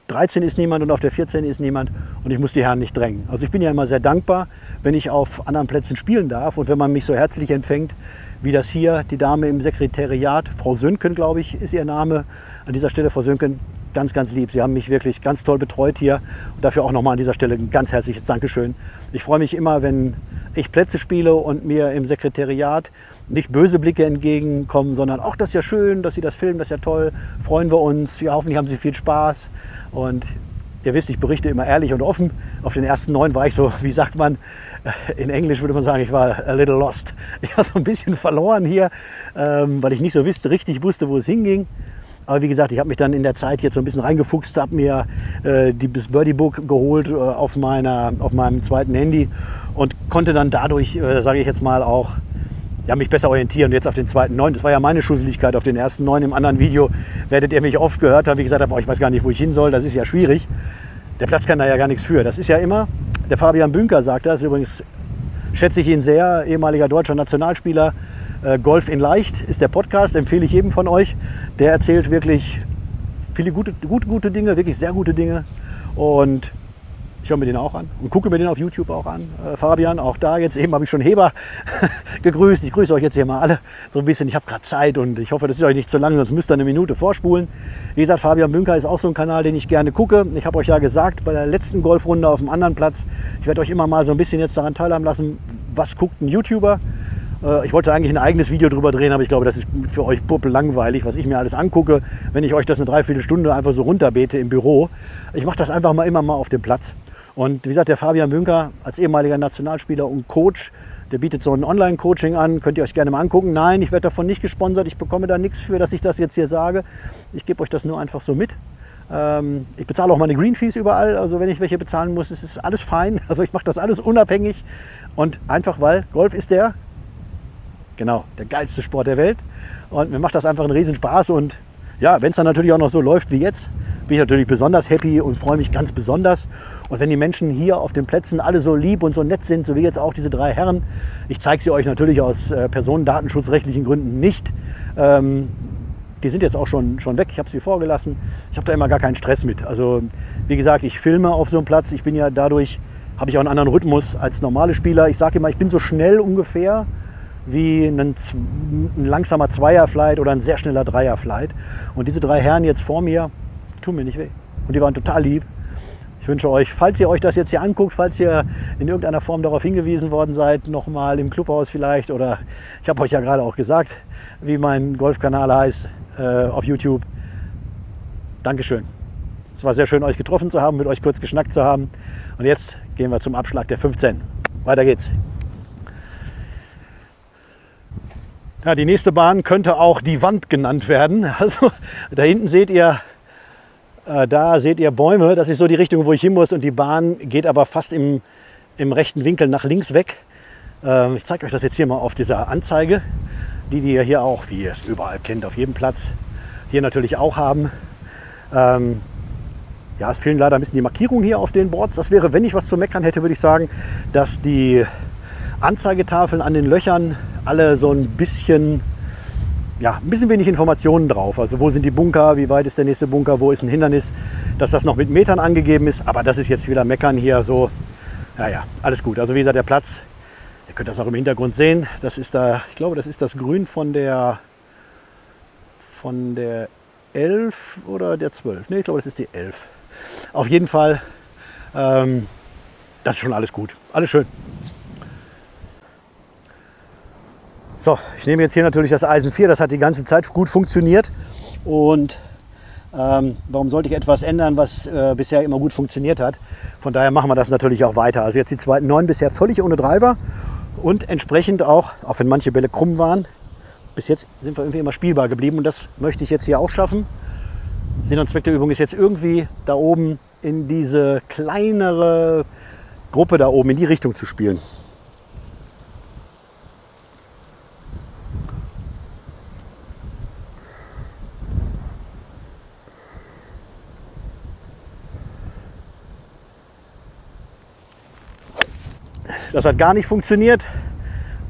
13 ist niemand und auf der 14 ist niemand. Und ich muss die Herren nicht drängen. Also ich bin ja immer sehr dankbar, wenn ich auf anderen Plätzen spielen darf. Und wenn man mich so herzlich empfängt, wie das hier die Dame im Sekretariat, Frau Sönken, glaube ich, ist ihr Name. An dieser Stelle, Frau Sönken, ganz, ganz lieb. Sie haben mich wirklich ganz toll betreut hier. Und dafür auch nochmal an dieser Stelle ein ganz herzliches Dankeschön. Ich freue mich immer, wenn ich Plätze spiele und mir im Sekretariat nicht böse Blicke entgegenkommen, sondern auch, das ist ja schön, dass Sie das filmen, das ist ja toll, freuen wir uns. Ja, hoffentlich haben Sie viel Spaß. Und ihr wisst, ich berichte immer ehrlich und offen. Auf den ersten 9 war ich so, wie sagt man, in Englisch würde man sagen, ich war a little lost. Ich war so ein bisschen verloren hier, weil ich nicht so richtig wusste, wo es hinging. Aber wie gesagt, ich habe mich dann in der Zeit jetzt so ein bisschen reingefuchst, habe mir das Birdie Book geholt auf meinem zweiten Handy und konnte dann dadurch, sage ich jetzt mal, auch mich besser orientieren. Und jetzt auf den zweiten 9, das war ja meine Schusseligkeit auf den ersten 9. Im anderen Video werdet ihr mich oft gehört haben, wie gesagt habe, ich weiß gar nicht, wo ich hin soll, das ist ja schwierig. Der Platz kann da ja gar nichts für. Das ist ja immer, der Fabian Bünker sagt das, übrigens schätze ich ihn sehr, ehemaliger deutscher Nationalspieler. Golf in Leicht ist der Podcast, empfehle ich jedem von euch. Der erzählt wirklich viele gute Dinge, wirklich sehr gute Dinge. Und ich höre mir den auch an und gucke mir den auf YouTube auch an. Fabian, auch da, jetzt eben habe ich schon Heber gegrüßt. Ich grüße euch jetzt hier mal alle so ein bisschen. Ich habe gerade Zeit und ich hoffe, das ist euch nicht zu lang, sonst müsst ihr eine Minute vorspulen. Wie gesagt, Fabian Bünker ist auch so ein Kanal, den ich gerne gucke. Ich habe euch ja gesagt, bei der letzten Golfrunde auf einem anderen Platz, ich werde euch immer mal so ein bisschen jetzt daran teilhaben lassen, was guckt ein YouTuber. Ich wollte eigentlich ein eigenes Video drüber drehen, aber ich glaube, das ist für euch puppellangweilig, was ich mir alles angucke, wenn ich euch das eine Dreiviertelstunde einfach so runterbete im Büro. Ich mache das einfach immer mal auf dem Platz. Und wie gesagt, der Fabian Bünker als ehemaliger Nationalspieler und Coach, der bietet so ein Online-Coaching an, könnt ihr euch gerne mal angucken. Nein, ich werde davon nicht gesponsert, ich bekomme da nichts für, dass ich das jetzt hier sage. Ich gebe euch das nur einfach so mit. Ich bezahle auch meine Green Fees überall, also wenn ich welche bezahlen muss, ist alles fein. Also ich mache das alles unabhängig und einfach, weil Golf ist der geilste Sport der Welt. Und mir macht das einfach einen riesen Spaß und ja, wenn es dann natürlich auch noch so läuft wie jetzt, bin ich natürlich besonders happy und freue mich ganz besonders. Und wenn die Menschen hier auf den Plätzen alle so lieb und so nett sind, so wie jetzt auch diese 3 Herren, ich zeige sie euch natürlich aus personendatenschutzrechtlichen Gründen nicht. Die sind jetzt auch schon weg, ich habe sie vorgelassen. Ich habe da immer gar keinen Stress mit. Also wie gesagt, ich filme auf so einem Platz. Ich bin ja dadurch, habe ich auch einen anderen Rhythmus als normale Spieler. Ich sage immer, ich bin so schnell ungefähr wie ein langsamer Zweierflight oder ein sehr schneller Dreierflight. Und diese 3 Herren jetzt vor mir tun mir nicht weh. Und die waren total lieb. Ich wünsche euch, falls ihr euch das jetzt hier anguckt, falls ihr in irgendeiner Form darauf hingewiesen worden seid, nochmal im Clubhaus vielleicht, oder ich habe euch ja gerade auch gesagt, wie mein Golfkanal heißt auf YouTube. Dankeschön. Es war sehr schön, euch getroffen zu haben, mit euch kurz geschnackt zu haben. Und jetzt gehen wir zum Abschlag der 15. Weiter geht's. Ja, die nächste Bahn könnte auch die Wand genannt werden. Also da hinten seht ihr, Bäume. Das ist so die Richtung, wo ich hin muss. Und die Bahn geht aber fast im rechten Winkel nach links weg. Ich zeige euch das jetzt hier mal auf dieser Anzeige, die ihr hier auch, wie ihr es überall kennt, auf jedem Platz hier natürlich auch haben. Ja, es fehlen leider ein bisschen die Markierungen hier auf den Boards. Das wäre, wenn ich was zu meckern hätte, würde ich sagen, dass die Anzeigetafeln an den Löchern alle so ein bisschen wenig Informationen drauf. Also wo sind die Bunker, wie weit ist der nächste Bunker, wo ist ein Hindernis, dass das noch mit Metern angegeben ist. Aber das ist jetzt wieder meckern hier so. Ja, alles gut. Also wie gesagt, der Platz, ihr könnt das auch im Hintergrund sehen. Das ist da, ich glaube, das ist das Grün von der 11 oder der 12. Ne, ich glaube, das ist die 11. Auf jeden Fall, das ist schon alles gut. Alles schön. So, ich nehme jetzt hier natürlich das Eisen 4, das hat die ganze Zeit gut funktioniert. Und warum sollte ich etwas ändern, was bisher immer gut funktioniert hat? Von daher machen wir das natürlich auch weiter. Also jetzt die zweiten 9 bisher völlig ohne Driver und entsprechend auch wenn manche Bälle krumm waren, bis jetzt sind wir irgendwie immer spielbar geblieben und das möchte ich jetzt hier auch schaffen. Sinn und Zweck der Übung ist jetzt irgendwie da oben in diese kleinere Gruppe da oben in die Richtung zu spielen. Das hat gar nicht funktioniert.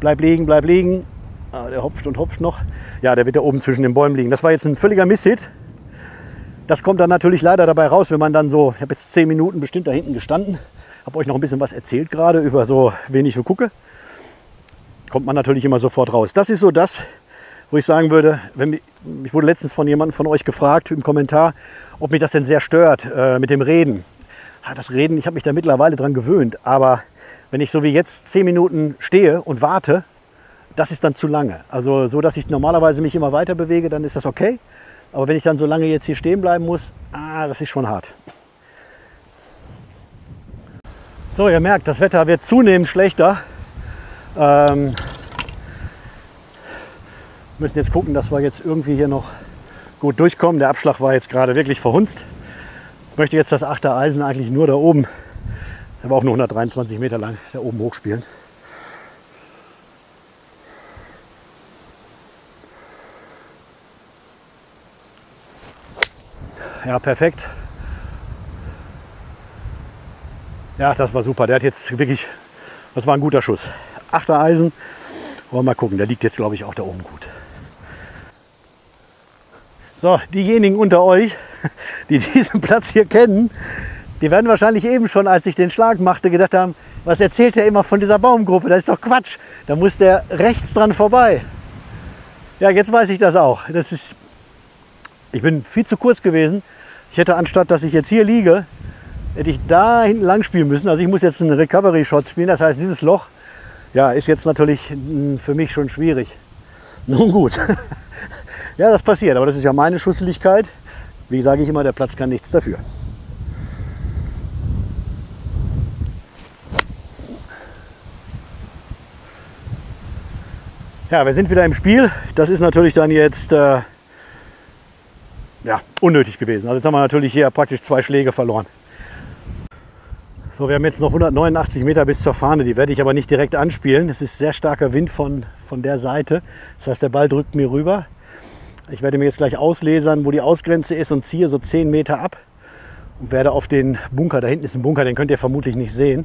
Bleib liegen, bleib liegen. Ah, der hopft und hopft noch. Ja, der wird da oben zwischen den Bäumen liegen. Das war jetzt ein völliger Misshit. Das kommt dann natürlich leider dabei raus, wenn man dann so, ich habe jetzt 10 Minuten bestimmt da hinten gestanden, habe euch noch ein bisschen was erzählt gerade über so, wen ich so gucke. Kommt man natürlich immer sofort raus. Das ist so das, wo ich sagen würde, ich wurde letztens von jemandem von euch gefragt im Kommentar, ob mich das denn sehr stört mit dem Reden. Das Reden, ich habe mich da mittlerweile dran gewöhnt, aber wenn ich so wie jetzt 10 Minuten stehe und warte, das ist dann zu lange. Also so, dass ich normalerweise mich immer weiter bewege, dann ist das okay. Aber wenn ich dann so lange jetzt hier stehen bleiben muss, das ist schon hart. So, ihr merkt, das Wetter wird zunehmend schlechter. Müssen jetzt gucken, dass wir jetzt irgendwie hier noch gut durchkommen. Der Abschlag war jetzt gerade wirklich verhunzt. Ich möchte jetzt das 8er Eisen eigentlich nur da oben, aber auch nur 123 Meter lang, da oben hochspielen. Ja, perfekt. Ja, das war super. Der hat jetzt wirklich, das war ein guter Schuss. 8er Eisen. Aber mal gucken, der liegt jetzt, glaube ich, auch da oben gut. So, diejenigen unter euch, die diesen Platz hier kennen, die werden wahrscheinlich eben schon, als ich den Schlag machte, gedacht haben, was erzählt der immer von dieser Baumgruppe? Das ist doch Quatsch. Da muss der rechts dran vorbei. Ja, jetzt weiß ich das auch. Ich bin viel zu kurz gewesen. Ich hätte, anstatt dass ich jetzt hier liege, hätte ich da hinten lang spielen müssen. Also ich muss jetzt einen Recovery-Shot spielen. Das heißt, dieses Loch ist jetzt natürlich für mich schon schwierig. Nun gut. Ja, das passiert. Aber das ist ja meine Schusseligkeit. Wie sage ich immer, der Platz kann nichts dafür. Ja, wir sind wieder im Spiel. Das ist natürlich dann jetzt ja, unnötig gewesen. Also jetzt haben wir natürlich hier praktisch 2 Schläge verloren. So, wir haben jetzt noch 189 Meter bis zur Fahne. Die werde ich aber nicht direkt anspielen. Es ist sehr starker Wind von der Seite. Das heißt, der Ball drückt mir rüber. Ich werde mir jetzt gleich auslesern, wo die Ausgrenze ist und ziehe so 10 Meter ab. Und werde auf den Bunker, da hinten ist ein Bunker, den könnt ihr vermutlich nicht sehen.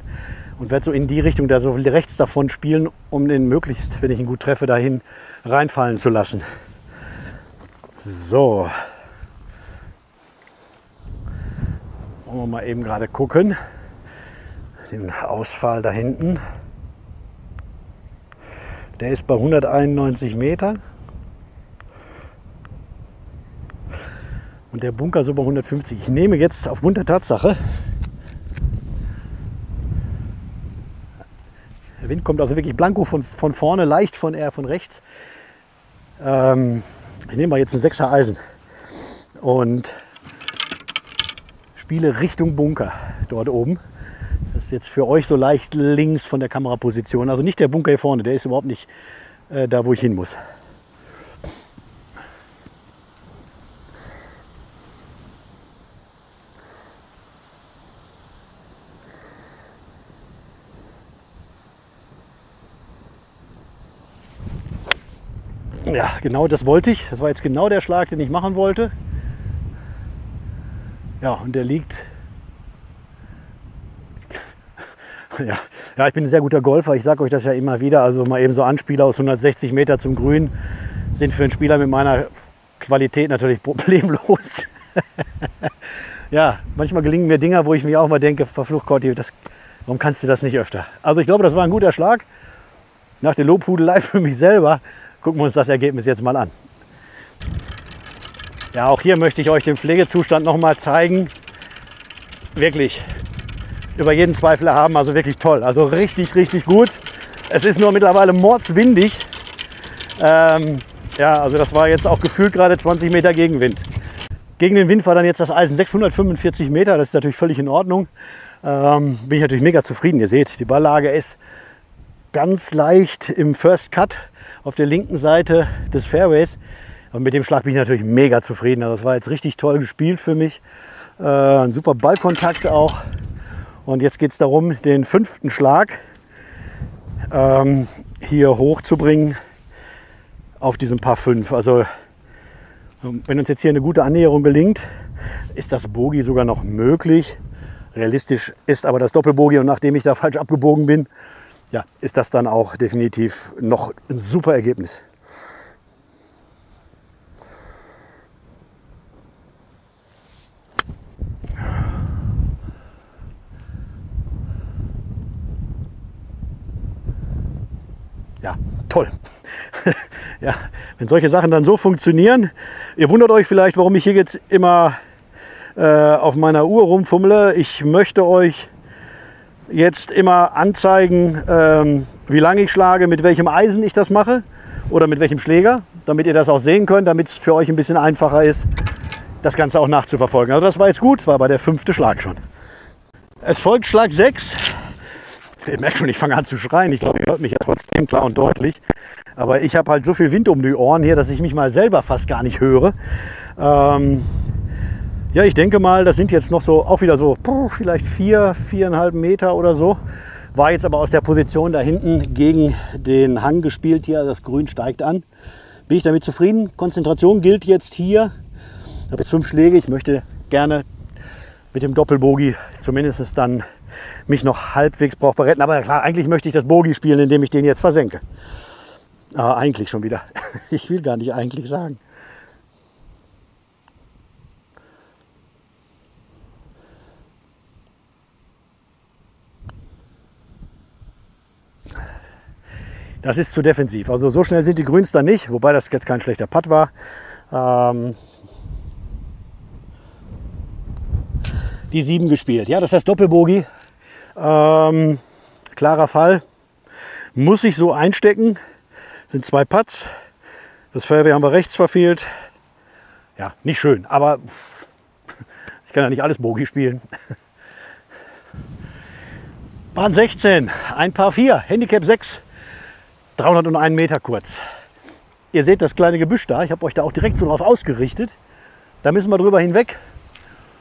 Und werde so in die Richtung, da so rechts davon spielen, um den möglichst, wenn ich ihn gut treffe, dahin reinfallen zu lassen. So. Wollen wir mal eben gerade gucken. Den Ausfall da hinten. Der ist bei 191 Metern. Und der Bunker so bei 150. Ich nehme jetzt aufgrund der Tatsache, der Wind kommt also wirklich blanko von vorne, leicht von rechts. Ich nehme mal jetzt ein 6er Eisen und spiele Richtung Bunker dort oben. Das ist jetzt für euch so leicht links von der Kameraposition. Also nicht der Bunker hier vorne, der ist überhaupt nicht da, wo ich hin muss. Ja, genau das wollte ich. Das war jetzt genau der Schlag, den ich machen wollte. Ja, und der liegt... Ja, ich bin ein sehr guter Golfer. Ich sage euch das ja immer wieder. Also mal eben so Anspieler aus 160 Meter zum Grün sind für einen Spieler mit meiner Qualität natürlich problemlos. Ja, manchmal gelingen mir Dinger, wo ich mir auch mal denke, verflucht Corti, warum kannst du das nicht öfter? Also ich glaube, das war ein guter Schlag. Nach der Lobhudelei für mich selber gucken wir uns das Ergebnis jetzt mal an. Ja, auch hier möchte ich euch den Pflegezustand noch mal zeigen. Wirklich über jeden Zweifel haben, also wirklich toll. Also richtig, richtig gut. Es ist nur mittlerweile mordswindig. Ja, also das war jetzt auch gefühlt gerade 20 Meter Gegenwind. Gegen den Wind war dann jetzt das Eisen 645 Meter. Das ist natürlich völlig in Ordnung. Bin ich natürlich mega zufrieden. Ihr seht, die Balllage ist ganz leicht im First Cut auf der linken Seite des Fairways. Und mit dem Schlag bin ich natürlich mega zufrieden. Also das war jetzt richtig toll gespielt für mich. Ein super Ballkontakt auch. Und jetzt geht es darum, den 5. Schlag hier hochzubringen auf diesem Par 5. Also wenn uns jetzt hier eine gute Annäherung gelingt, ist das Bogey sogar noch möglich. Realistisch ist aber das Doppelbogey und nachdem ich da falsch abgebogen bin, ja, ist das dann auch definitiv noch ein super Ergebnis. Ja, toll. Ja, wenn solche Sachen dann so funktionieren. Ihr wundert euch vielleicht, warum ich hier jetzt immer auf meiner Uhr rumfummle. Ich möchte euch jetzt immer anzeigen, wie lange ich schlage, mit welchem Eisen ich das mache oder mit welchem Schläger, damit ihr das auch sehen könnt, damit es für euch ein bisschen einfacher ist, das Ganze auch nachzuverfolgen. Also das war jetzt gut, das war aber der 5. Schlag schon. Es folgt Schlag 6. Ihr merkt schon, ich fange an zu schreien. Ich glaube, ihr hört mich ja trotzdem klar und deutlich. Aber ich habe halt so viel Wind um die Ohren hier, dass ich mich mal selber fast gar nicht höre. Ja, ich denke mal, das sind jetzt noch so, auch wieder so vielleicht 4,5 Meter oder so. War jetzt aber aus der Position da hinten gegen den Hang gespielt hier. Das Grün steigt an. Bin ich damit zufrieden? Konzentration gilt jetzt hier. Ich habe jetzt 5 Schläge. Ich möchte gerne mit dem Doppelbogey zumindest dann mich noch halbwegs brauchbar retten. Aber klar, eigentlich möchte ich das Bogey spielen, indem ich den jetzt versenke. Aber eigentlich schon wieder. Ich will gar nicht eigentlich sagen. Das ist zu defensiv. Also so schnell sind die Grüns dann nicht, wobei das jetzt kein schlechter Putt war. Die 7 gespielt. Ja, das ist das Doppelbogey. Klarer Fall. Muss ich so einstecken. Sind 2 Putts. Das Fairway haben wir rechts verfehlt. Ja, nicht schön, aber ich kann ja nicht alles Bogey spielen. Bahn 16, ein Par 4, Handicap 6, 301 Meter kurz. ihr seht das kleine Gebüsch da. Ich habe euch da auch direkt so drauf ausgerichtet. Da müssen wir drüber hinweg.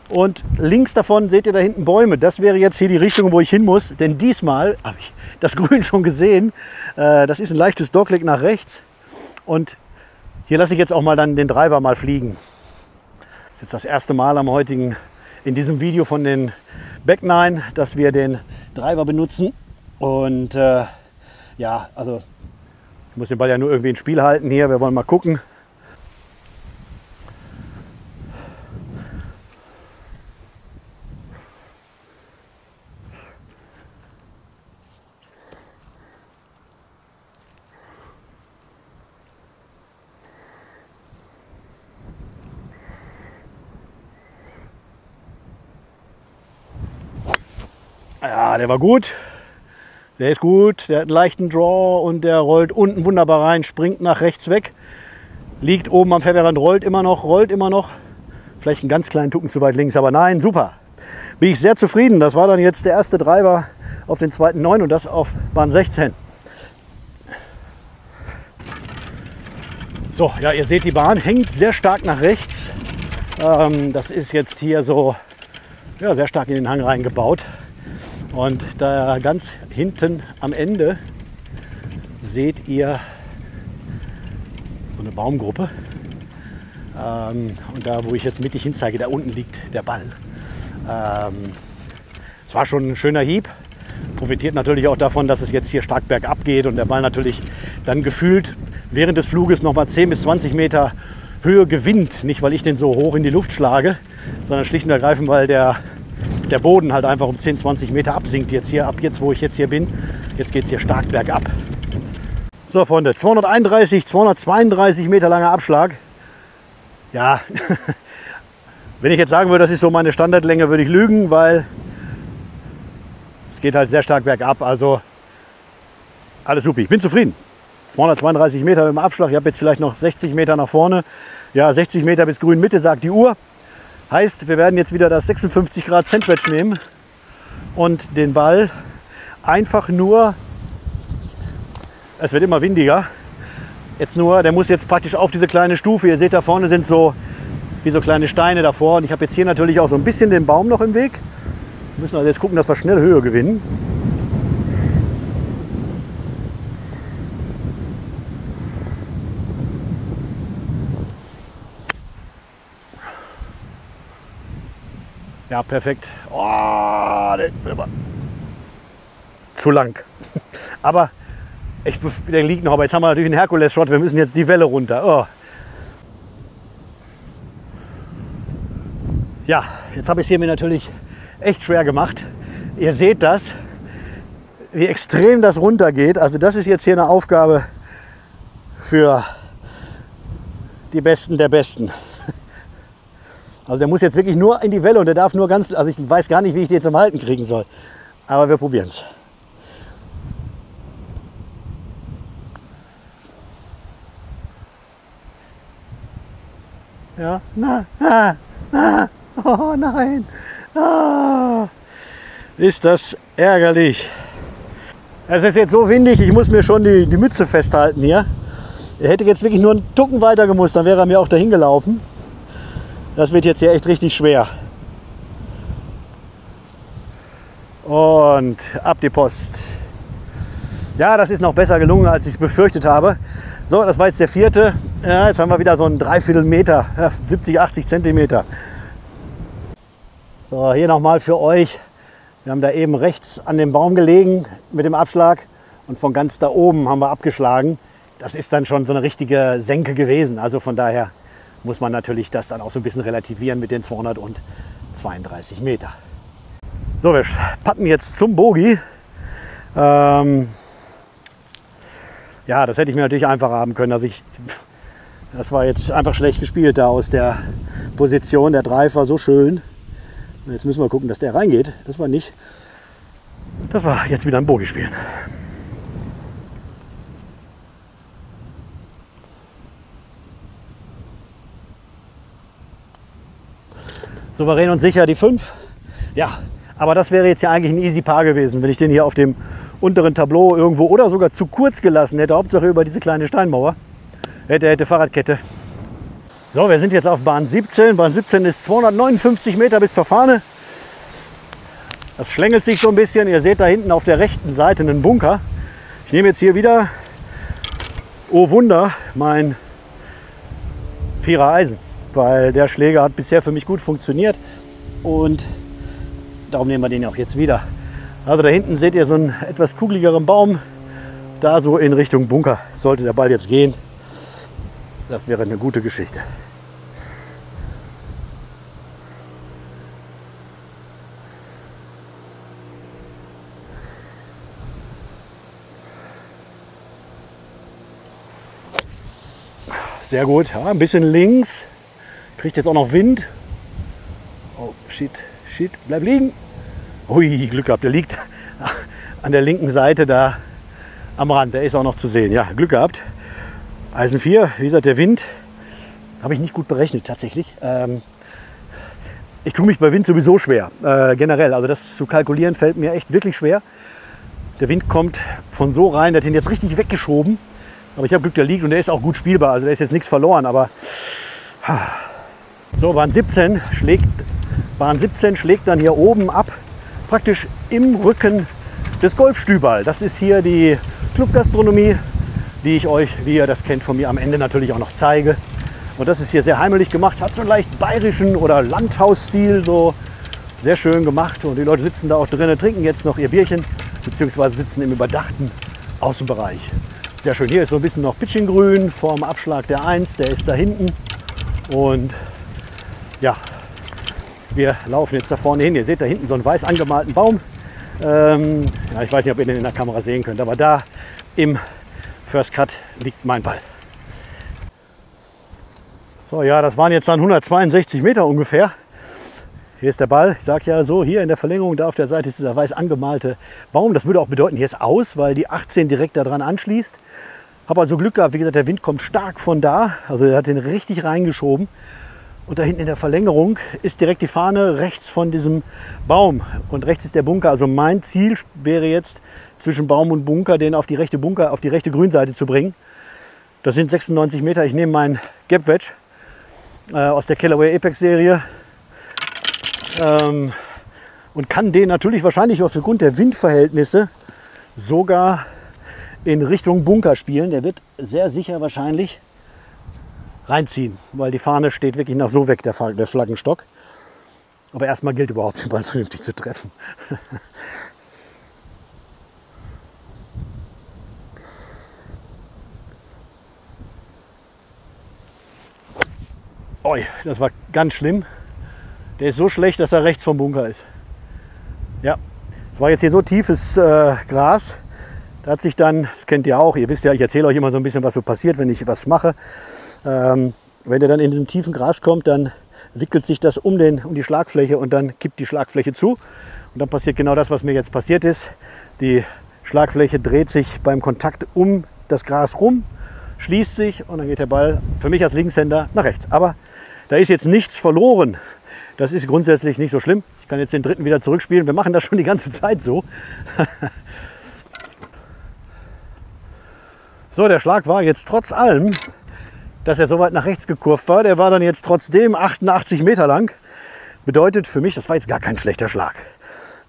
Und links davon seht ihr da hinten Bäume. Das wäre jetzt hier die Richtung, wo ich hin muss. Denn diesmal habe ich das Grün schon gesehen. Das ist ein leichtes Dogleg nach rechts. Und hier lasse ich jetzt auch mal dann den Driver mal fliegen. Das ist jetzt das erste Mal in diesem Video von den Back 9, dass wir den Driver benutzen. Und ja, also ich muss den Ball ja nur irgendwie ins Spiel halten hier. Wir wollen mal gucken. Ja, der war gut. Der ist gut. Der hat einen leichten Draw und der rollt unten wunderbar rein, springt nach rechts weg. Liegt oben am Fairwayrand, rollt immer noch. Vielleicht einen ganz kleinen Tucken zu weit links, aber nein, super. Bin ich sehr zufrieden. Das war dann jetzt der erste Driver auf den zweiten 9 und das auf Bahn 16. So, ja, ihr seht, die Bahn hängt sehr stark nach rechts. Das ist jetzt hier so ja, sehr stark in den Hang reingebaut. Und da ganz hinten am Ende seht ihr so eine Baumgruppe. Und da, wo ich jetzt mittig hinzeige, da unten liegt der Ball. Es war schon ein schöner Hieb. Profitiert natürlich auch davon, dass es jetzt hier stark bergab geht und der Ball natürlich dann gefühlt während des Fluges noch mal 10 bis 20 Meter Höhe gewinnt. Nicht, weil ich den so hoch in die Luft schlage, sondern schlicht und ergreifend, weil der Boden halt einfach um 10, 20 Meter absinkt jetzt hier, ab jetzt, wo ich jetzt hier bin. Jetzt geht es hier stark bergab. So, Freunde, 232 Meter langer Abschlag. Ja, wenn ich jetzt sagen würde, das ist so meine Standardlänge, würde ich lügen, weil es geht halt sehr stark bergab. Also alles super, ich bin zufrieden. 232 Meter mit dem Abschlag, ich habe jetzt vielleicht noch 60 Meter nach vorne. Ja, 60 Meter bis Grünmitte, sagt die Uhr. Heißt, wir werden jetzt wieder das 56 Grad Sandwich nehmen und den Ball einfach nur, es wird immer windiger, der muss jetzt praktisch auf diese kleine Stufe, ihr seht da vorne sind so wie so kleine Steine davor und ich habe jetzt hier natürlich auch so ein bisschen den Baum noch im Weg. Wir müssen also jetzt gucken, dass wir schnell Höhe gewinnen. Ja, perfekt. Oh, zu lang. Aber der liegt noch. Aber jetzt haben wir natürlich einen Herkules-Shot. Wir müssen jetzt die Welle runter. Oh. Ja, jetzt habe ich es hier mir natürlich echt schwer gemacht. Ihr seht das, wie extrem das runtergeht. Also das ist jetzt hier eine Aufgabe für die Besten der Besten. Also der muss jetzt wirklich nur in die Welle und der darf nur ganz, also ich weiß gar nicht, wie ich den zum Halten kriegen soll. Aber wir probieren es. Ja, oh nein. Ah, ist das ärgerlich. Es ist jetzt so windig, ich muss mir schon die Mütze festhalten hier. Er hätte jetzt wirklich nur einen Tucken weiter gemusst, dann wäre er mir auch dahin gelaufen. Das wird jetzt hier echt richtig schwer. Und ab die Post. Ja, das ist noch besser gelungen, als ich es befürchtet habe. So, das war jetzt der vierte. Ja, jetzt haben wir wieder so einen Dreiviertel Meter, 70, 80 Zentimeter. So, hier nochmal für euch. Wir haben da eben rechts an dem Baum gelegen mit dem Abschlag und von ganz da oben haben wir abgeschlagen. Das ist dann schon so eine richtige Senke gewesen. Also von daher muss man natürlich das dann auch so ein bisschen relativieren mit den 232 Meter. So, wir putten jetzt zum Bogey. Ja, das hätte ich mir natürlich einfacher haben können. Also das war jetzt einfach schlecht gespielt da aus der Position. Der Drive war so schön. Jetzt müssen wir gucken, dass der reingeht. Das war nicht. Das war jetzt wieder ein Bogey spielen. Souverän und sicher die 5. Ja, aber das wäre jetzt ja eigentlich ein easy Par gewesen, wenn ich den hier auf dem unteren Tableau irgendwo oder sogar zu kurz gelassen hätte. Hauptsache über diese kleine Steinmauer. Hätte Fahrradkette. So, wir sind jetzt auf Bahn 17. Bahn 17 ist 259 Meter bis zur Fahne. Das schlängelt sich so ein bisschen. Ihr seht da hinten auf der rechten Seite einen Bunker. Ich nehme jetzt hier wieder, oh Wunder, mein 4er Eisen, weil der Schläger hat bisher für mich gut funktioniert und darum nehmen wir den auch jetzt wieder. Also da hinten seht ihr so einen etwas kugeligeren Baum, da so in Richtung Bunker sollte der Ball jetzt gehen. Das wäre eine gute Geschichte. Sehr gut, ja, ein bisschen links. Kriegt jetzt auch noch Wind. Oh, shit, bleib liegen. Ui, Glück gehabt, der liegt an der linken Seite da am Rand. Der ist auch noch zu sehen. Ja, Glück gehabt. Eisen 4, wie gesagt, der Wind habe ich nicht gut berechnet tatsächlich. Ich tue mich bei Wind sowieso schwer, generell. Also das zu kalkulieren fällt mir echt wirklich schwer. Der Wind kommt von so rein, der hat ihn jetzt richtig weggeschoben. Aber ich habe Glück, der liegt und der ist auch gut spielbar. Also da ist jetzt nichts verloren. Aber so, Bahn 17 schlägt dann hier oben ab, praktisch im Rücken des Golfstübal. Das ist hier die Clubgastronomie, die ich euch, wie ihr das kennt von mir, am Ende natürlich auch noch zeige. Und das ist hier sehr heimelig gemacht, hat so einen leicht bayerischen oder Landhausstil, so sehr schön gemacht. Und die Leute sitzen da auch drinnen, trinken jetzt noch ihr Bierchen, beziehungsweise sitzen im überdachten Außenbereich. Sehr schön, hier ist so ein bisschen noch Pitchinggrün vorm Abschlag der 1, der ist da hinten. Und ja, wir laufen jetzt da vorne hin. Ihr seht da hinten so einen weiß angemalten Baum. Ja, ich weiß nicht, ob ihr den in der Kamera sehen könnt, aber da im First Cut liegt mein Ball. So, ja, das waren jetzt dann 162 Meter ungefähr. Hier ist der Ball. Ich sage ja so, hier in der Verlängerung, da auf der Seite ist dieser weiß angemalte Baum. Das würde auch bedeuten, hier ist aus, weil die 18 direkt daran anschließt. Habe also Glück gehabt, wie gesagt, der Wind kommt stark von da. Also er hat den richtig reingeschoben. Und da hinten in der Verlängerung ist direkt die Fahne rechts von diesem Baum. Und rechts ist der Bunker. Also mein Ziel wäre jetzt, zwischen Baum und Bunker, den auf die rechte Grünseite zu bringen. Das sind 96 Meter. Ich nehme meinen Gap Wedge aus der Callaway Apex Serie. Und kann den natürlich wahrscheinlich aufgrund der Windverhältnisse sogar in Richtung Bunker spielen. Der wird sehr sicher wahrscheinlich reinziehen, weil die Fahne steht wirklich nach so weg, der Flaggenstock. Aber erstmal gilt überhaupt, den Ball vernünftig zu treffen. Oi, das war ganz schlimm. Der ist so schlecht, dass er rechts vom Bunker ist. Ja, es war jetzt hier so tiefes Gras. Da hat sich dann, das kennt ihr auch, ihr wisst ja, ich erzähle euch immer so ein bisschen, was so passiert, wenn ich was mache. Wenn der dann in diesem tiefen Gras kommt, dann wickelt sich das um die Schlagfläche und dann kippt die Schlagfläche zu. Und dann passiert genau das, was mir jetzt passiert ist. Die Schlagfläche dreht sich beim Kontakt um das Gras rum, schließt sich und dann geht der Ball für mich als Linkshänder nach rechts. Aber da ist jetzt nichts verloren. Das ist grundsätzlich nicht so schlimm. Ich kann jetzt den dritten wieder zurückspielen. Wir machen das schon die ganze Zeit so. So, der Schlag war jetzt trotz allem, dass er so weit nach rechts gekurvt war, der war dann jetzt trotzdem 88 Meter lang. Bedeutet für mich, das war jetzt gar kein schlechter Schlag.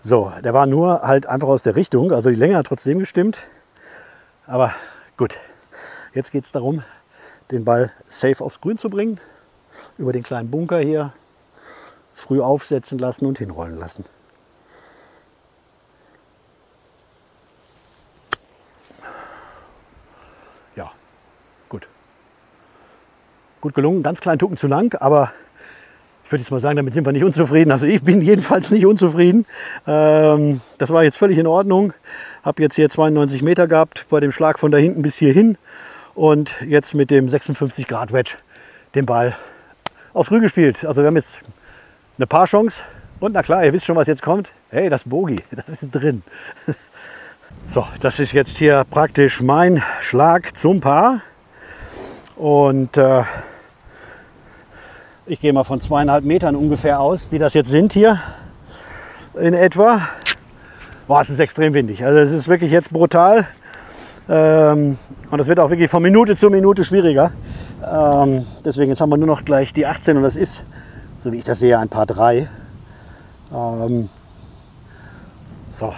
So, der war nur halt einfach aus der Richtung. Also die Länge hat trotzdem gestimmt. Aber gut, jetzt geht es darum, den Ball safe aufs Grün zu bringen. Über den kleinen Bunker hier früh aufsetzen lassen und hinrollen lassen. Ja, gut. Gut gelungen, ganz kleinen Tucken zu lang, aber ich würde jetzt mal sagen, damit sind wir nicht unzufrieden. Also ich bin jedenfalls nicht unzufrieden. Das war jetzt völlig in Ordnung. Habe jetzt hier 92 Meter gehabt bei dem Schlag von da hinten bis hier hin und jetzt mit dem 56 Grad Wedge den Ball aufs Grün gespielt. Also wir haben jetzt eine Paar-Chance und na klar, ihr wisst schon, was jetzt kommt. Hey, das Bogey, das ist drin. So, das ist jetzt hier praktisch mein Schlag zum Paar. Und ich gehe mal von 2,5 Metern ungefähr aus, die das jetzt sind hier in etwa. Boah, es ist extrem windig. Also es ist wirklich jetzt brutal. Und das wird auch wirklich von Minute zu Minute schwieriger. Deswegen jetzt haben wir nur noch gleich die 18 und das ist, so wie ich das sehe, ein Paar 3. So.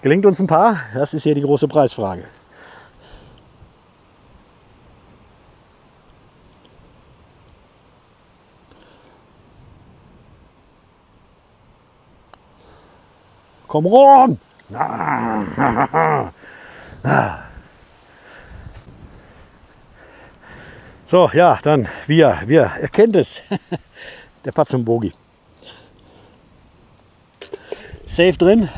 Gelingt uns ein Paar? Das ist hier die große Preisfrage. Komm rum! So, ja, dann wir erkennt es. Der Putt zum Bogey. Safe drin.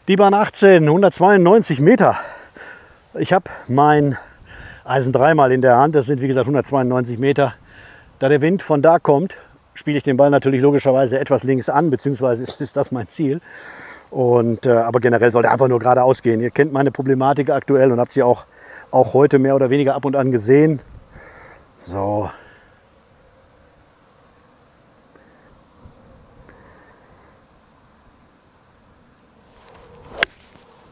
Die Bahn 18, 192 Meter. Ich habe mein Eisen 3 mal in der Hand. Das sind wie gesagt 192 Meter. Da der Wind von da kommt, spiele ich den Ball natürlich logischerweise etwas links an, beziehungsweise ist das mein Ziel. Aber generell soll der einfach nur geradeaus gehen. Ihr kennt meine Problematik aktuell und habt sie auch heute mehr oder weniger ab und an gesehen. So.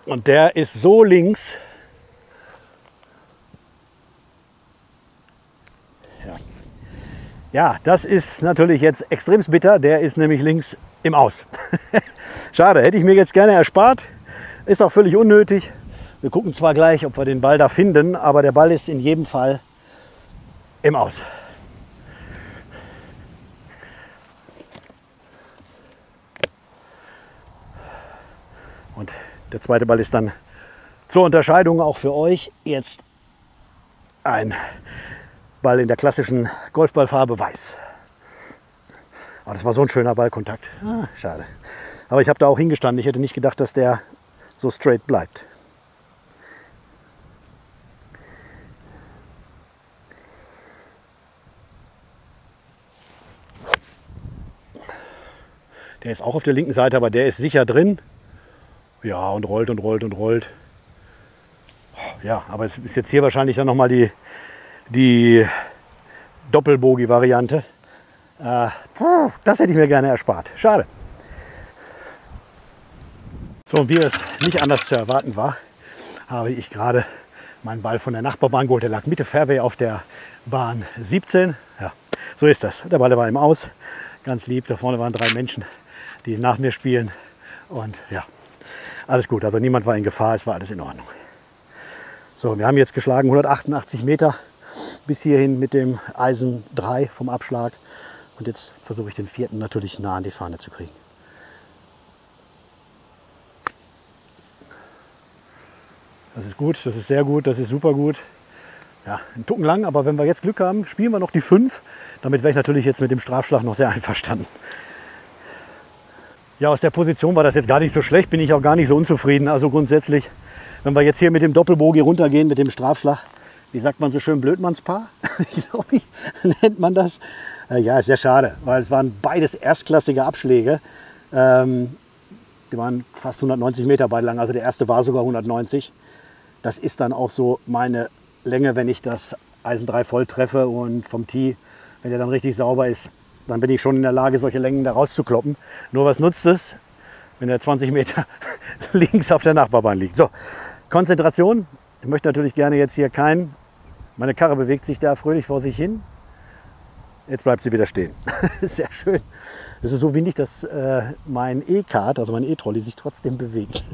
Und der ist so links. Ja, das ist natürlich jetzt extrem bitter. Der ist nämlich links im Aus. Schade, hätte ich mir jetzt gerne erspart. Ist auch völlig unnötig. Wir gucken zwar gleich, ob wir den Ball da finden, aber der Ball ist in jedem Fall im Aus. Und der zweite Ball ist dann zur Unterscheidung auch für euch jetzt ein Ball in der klassischen Golfballfarbe weiß. Oh, das war so ein schöner Ballkontakt. Schade. Aber ich habe da auch hingestanden. Ich hätte nicht gedacht, dass der so straight bleibt. Der ist auch auf der linken Seite, aber der ist sicher drin. Ja, und rollt und rollt und rollt. Ja, aber es ist jetzt hier wahrscheinlich dann nochmal die Doppelbogie-Variante. Das hätte ich mir gerne erspart. Schade. So, und wie es nicht anders zu erwarten war, habe ich gerade meinen Ball von der Nachbarbahn geholt. Der lag Mitte Fairway auf der Bahn 17. Ja, so ist das. Der Ball war im Aus. Ganz lieb. Da vorne waren 3 Menschen, die nach mir spielen. Und ja, alles gut. Also niemand war in Gefahr. Es war alles in Ordnung. So, wir haben jetzt geschlagen 188 Meter bis hierhin mit dem Eisen 3 vom Abschlag. Und jetzt versuche ich den 4. natürlich nah an die Fahne zu kriegen. Das ist gut, das ist sehr gut, das ist super gut. Ja, ein Tucken lang, aber wenn wir jetzt Glück haben, spielen wir noch die 5. Damit wäre ich natürlich jetzt mit dem Strafschlag noch sehr einverstanden. Ja, aus der Position war das jetzt gar nicht so schlecht, bin ich auch gar nicht so unzufrieden. Also grundsätzlich, wenn wir jetzt hier mit dem Doppelbogie runtergehen, mit dem Strafschlag, wie sagt man so schön, Blödmannspaar, glaube ich, nennt man das. Ja, ist sehr schade, weil es waren beides erstklassige Abschläge. Die waren fast 190 Meter beide lang, also der erste war sogar 190. Das ist dann auch so meine Länge, wenn ich das Eisen 3 voll treffe und vom Tee, wenn der dann richtig sauber ist, dann bin ich schon in der Lage, solche Längen da rauszukloppen. Nur was nutzt es, wenn er 20 Meter links auf der Nachbarbahn liegt. So, Konzentration. Ich möchte natürlich gerne jetzt hier meine Karre bewegt sich da fröhlich vor sich hin. Jetzt bleibt sie wieder stehen. Sehr schön. Es ist so windig, dass mein E-Kart, also mein E-Trolley, sich trotzdem bewegt.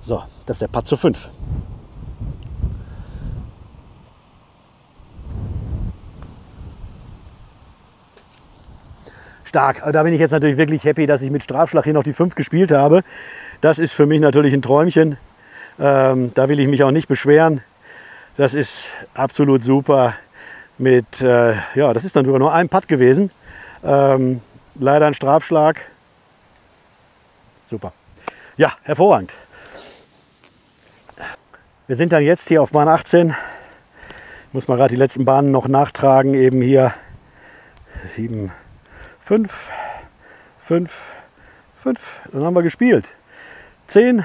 So, das ist der Putt zu 5. Stark. Da bin ich jetzt natürlich wirklich happy, dass ich mit Strafschlag hier noch die 5 gespielt habe. Das ist für mich natürlich ein Träumchen. Da will ich mich auch nicht beschweren. Das ist absolut super. Ja, das ist dann sogar nur ein Putt gewesen. Leider ein Strafschlag. Super. Ja, hervorragend. Wir sind dann jetzt hier auf Bahn 18. Ich muss mal gerade die letzten Bahnen noch nachtragen. Eben hier 7, 5, 5, 5. Dann haben wir gespielt. 10,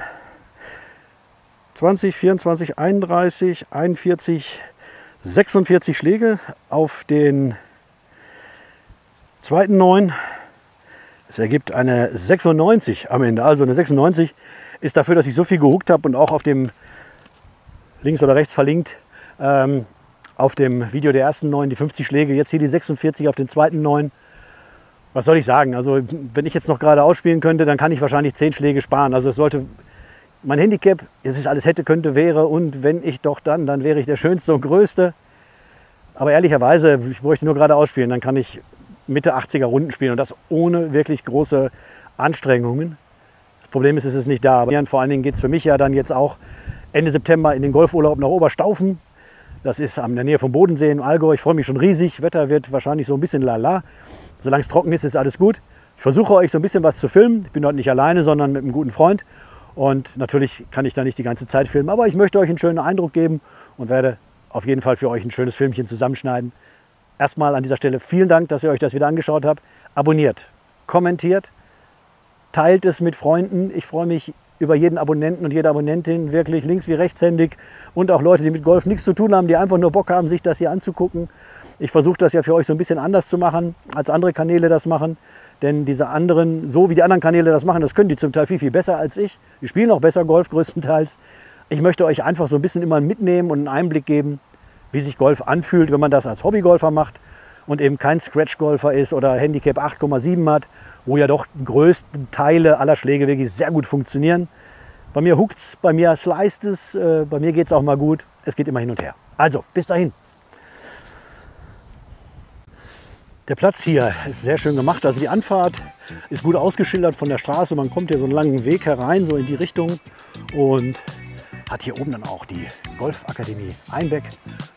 20, 24, 31, 41, 46 Schläge auf den zweiten 9. Es ergibt eine 96 am Ende. Also eine 96 ist dafür, dass ich so viel gehuckt habe und auch auf dem links oder rechts verlinkt, auf dem Video der ersten 9 die 50 Schläge, jetzt hier die 46 auf den zweiten 9. Was soll ich sagen? Also wenn ich jetzt noch gerade ausspielen könnte, dann kann ich wahrscheinlich 10 Schläge sparen. Also es sollte mein Handicap, es ist alles hätte, könnte, wäre und wenn ich doch dann wäre ich der Schönste und Größte. Aber ehrlicherweise, ich bräuchte nur gerade ausspielen, dann kann ich Mitte 80er Runden spielen und das ohne wirklich große Anstrengungen. Das Problem ist, es ist nicht da. Aber vor allen Dingen geht es für mich ja dann jetzt auch Ende September in den Golfurlaub nach Oberstaufen. Das ist in der Nähe vom Bodensee im Allgäu. Ich freue mich schon riesig. Wetter wird wahrscheinlich so ein bisschen lala. Solange es trocken ist, ist alles gut. Ich versuche euch so ein bisschen was zu filmen. Ich bin heute nicht alleine, sondern mit einem guten Freund. Und natürlich kann ich da nicht die ganze Zeit filmen. Aber ich möchte euch einen schönen Eindruck geben und werde auf jeden Fall für euch ein schönes Filmchen zusammenschneiden. Erstmal an dieser Stelle vielen Dank, dass ihr euch das wieder angeschaut habt. Abonniert, kommentiert, teilt es mit Freunden. Ich freue mich über jeden Abonnenten und jede Abonnentin, wirklich links- wie rechtshändig. Und auch Leute, die mit Golf nichts zu tun haben, die einfach nur Bock haben, sich das hier anzugucken. Ich versuche das ja für euch so ein bisschen anders zu machen, als andere Kanäle das machen. Denn diese anderen, so wie die anderen Kanäle das machen, das können die zum Teil viel, viel besser als ich. Die spielen auch besser Golf größtenteils. Ich möchte euch einfach so ein bisschen immer mitnehmen und einen Einblick geben, wie sich Golf anfühlt, wenn man das als Hobbygolfer macht und eben kein Scratch-Golfer ist oder Handicap 8,7 hat, wo ja doch die größten Teile aller Schläge wirklich sehr gut funktionieren. Bei mir huckt's, bei mir sliced es, bei mir geht es auch mal gut. Es geht immer hin und her. Also, bis dahin. Der Platz hier ist sehr schön gemacht. Also die Anfahrt ist gut ausgeschildert von der Straße. Man kommt hier so einen langen Weg herein, so in die Richtung und hat hier oben dann auch die Golfakademie Einbeck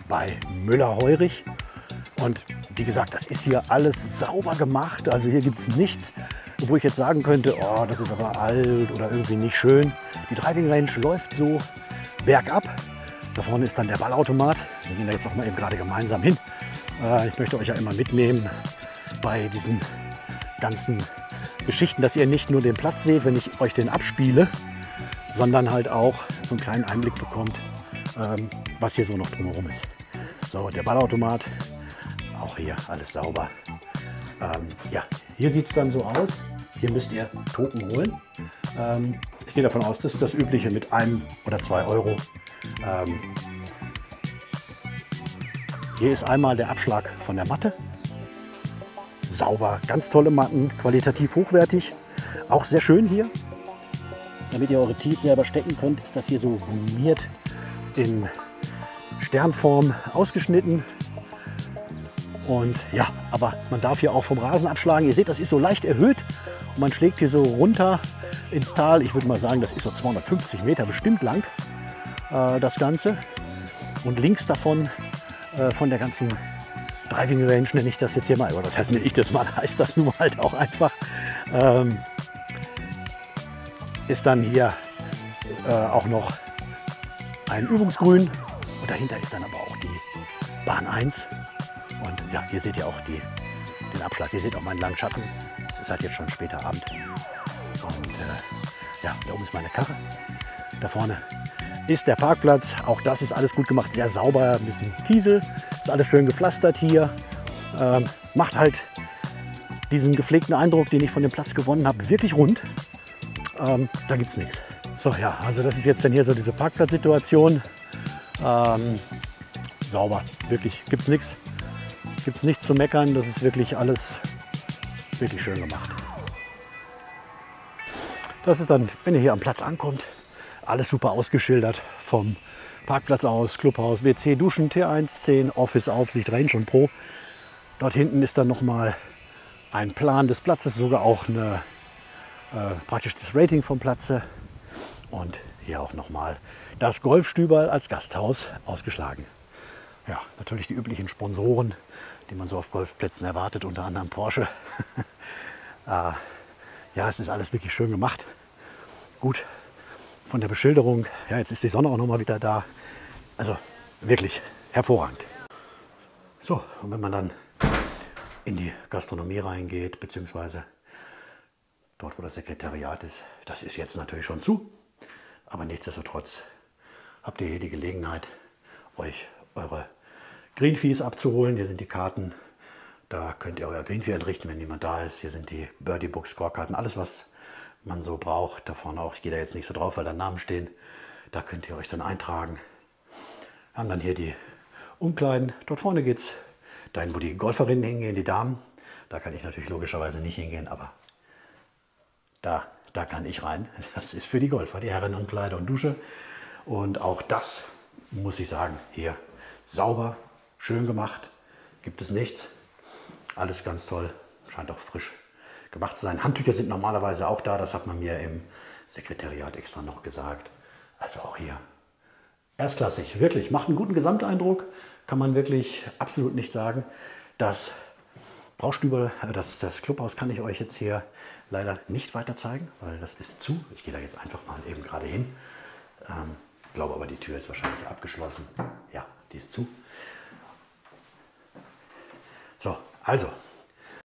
bei Müller-Heurich. Und wie gesagt, das ist hier alles sauber gemacht. Also hier gibt es nichts, wo ich jetzt sagen könnte, oh, das ist aber alt oder irgendwie nicht schön. Die Driving Range läuft so bergab. Da vorne ist dann der Ballautomat. Wir gehen da jetzt auch mal eben gerade gemeinsam hin. Ich möchte euch ja immer mitnehmen bei diesen ganzen Geschichten, dass ihr nicht nur den Platz seht, wenn ich euch den abspiele, sondern halt auch so einen kleinen Einblick bekommt, was hier so noch drumherum ist. So, der Ballautomat, auch hier alles sauber. Ja, hier sieht es dann so aus. Hier müsst ihr Token holen. Ich gehe davon aus, das ist das Übliche mit 1 oder 2 Euro. Hier ist einmal der Abschlag von der Matte. Sauber, ganz tolle Matten, qualitativ hochwertig. Auch sehr schön hier. Damit ihr eure Tees selber stecken könnt, ist das hier so gummiert in Sternform ausgeschnitten. Und ja, aber man darf hier auch vom Rasen abschlagen. Ihr seht, das ist so leicht erhöht und man schlägt hier so runter ins Tal. Ich würde mal sagen, das ist so 250 Meter bestimmt lang, das Ganze. Und links davon, von der ganzen Driving Range, nenne ich das jetzt hier mal. Aber das heißt nicht ich das mal, heißt das nun halt auch einfach. Ist dann hier auch noch ein Übungsgrün und dahinter ist dann aber auch die Bahn 1 und ja, hier seht ihr auch den Abschlag, ihr seht auch meinen langen Schatten, es ist halt jetzt schon später Abend und ja, da oben ist meine Karre, da vorne ist der Parkplatz, auch das ist alles gut gemacht, sehr sauber, ein bisschen Kiesel, ist alles schön gepflastert hier, macht halt diesen gepflegten Eindruck, den ich von dem Platz gewonnen habe, wirklich rund. Da gibt es nichts. So, ja, also das ist jetzt dann hier so diese Parkplatzsituation. Sauber, wirklich, gibt es nichts. Gibt es nichts zu meckern, das ist wirklich alles wirklich schön gemacht. Das ist dann, wenn ihr hier am Platz ankommt, alles super ausgeschildert. Vom Parkplatz aus, Clubhaus, WC, Duschen, T1, 10, Office, Aufsicht, Range und Pro. Dort hinten ist dann nochmal ein Plan des Platzes, sogar auch eine praktisch das Rating vom Platze und hier auch nochmal das Golfstüberl als Gasthaus ausgeschlagen. Ja, natürlich die üblichen Sponsoren, die man so auf Golfplätzen erwartet, unter anderem Porsche. Ja, es ist alles wirklich schön gemacht. Gut von der Beschilderung. Ja, jetzt ist die Sonne auch nochmal wieder da. Also wirklich hervorragend. So, und wenn man dann in die Gastronomie reingeht, beziehungsweise dort, wo das Sekretariat ist, das ist jetzt natürlich schon zu, aber nichtsdestotrotz habt ihr hier die Gelegenheit, euch eure Greenfees abzuholen. Hier sind die Karten Da könnt ihr euer Greenfee entrichten, wenn niemand da ist. Hier sind die Birdie Book Scorekarten, alles was man so braucht. Da vorne auch, ich gehe da jetzt nicht so drauf, weil da Namen stehen. Da könnt ihr euch dann eintragen. Wir haben dann hier die Umkleiden. Dort vorne geht es dahin, wo die Golferinnen hingehen, die Damen. Da kann ich natürlich logischerweise nicht hingehen, aber da kann ich rein. Das ist für die Golfer, die Herrenumkleide und Dusche. Und auch das, muss ich sagen, hier sauber, schön gemacht. Gibt es nichts. Alles ganz toll. Scheint auch frisch gemacht zu sein. Handtücher sind normalerweise auch da. Das hat man mir im Sekretariat extra noch gesagt. Also auch hier erstklassig. Wirklich. Macht einen guten Gesamteindruck. Kann man wirklich absolut nicht sagen. Das Braustübel, das Clubhaus kann ich euch jetzt hier leider nicht weiter zeigen, weil das ist zu. Ich gehe da jetzt einfach mal eben gerade hin. Ich glaube aber, die Tür ist wahrscheinlich abgeschlossen. Ja, die ist zu. So, also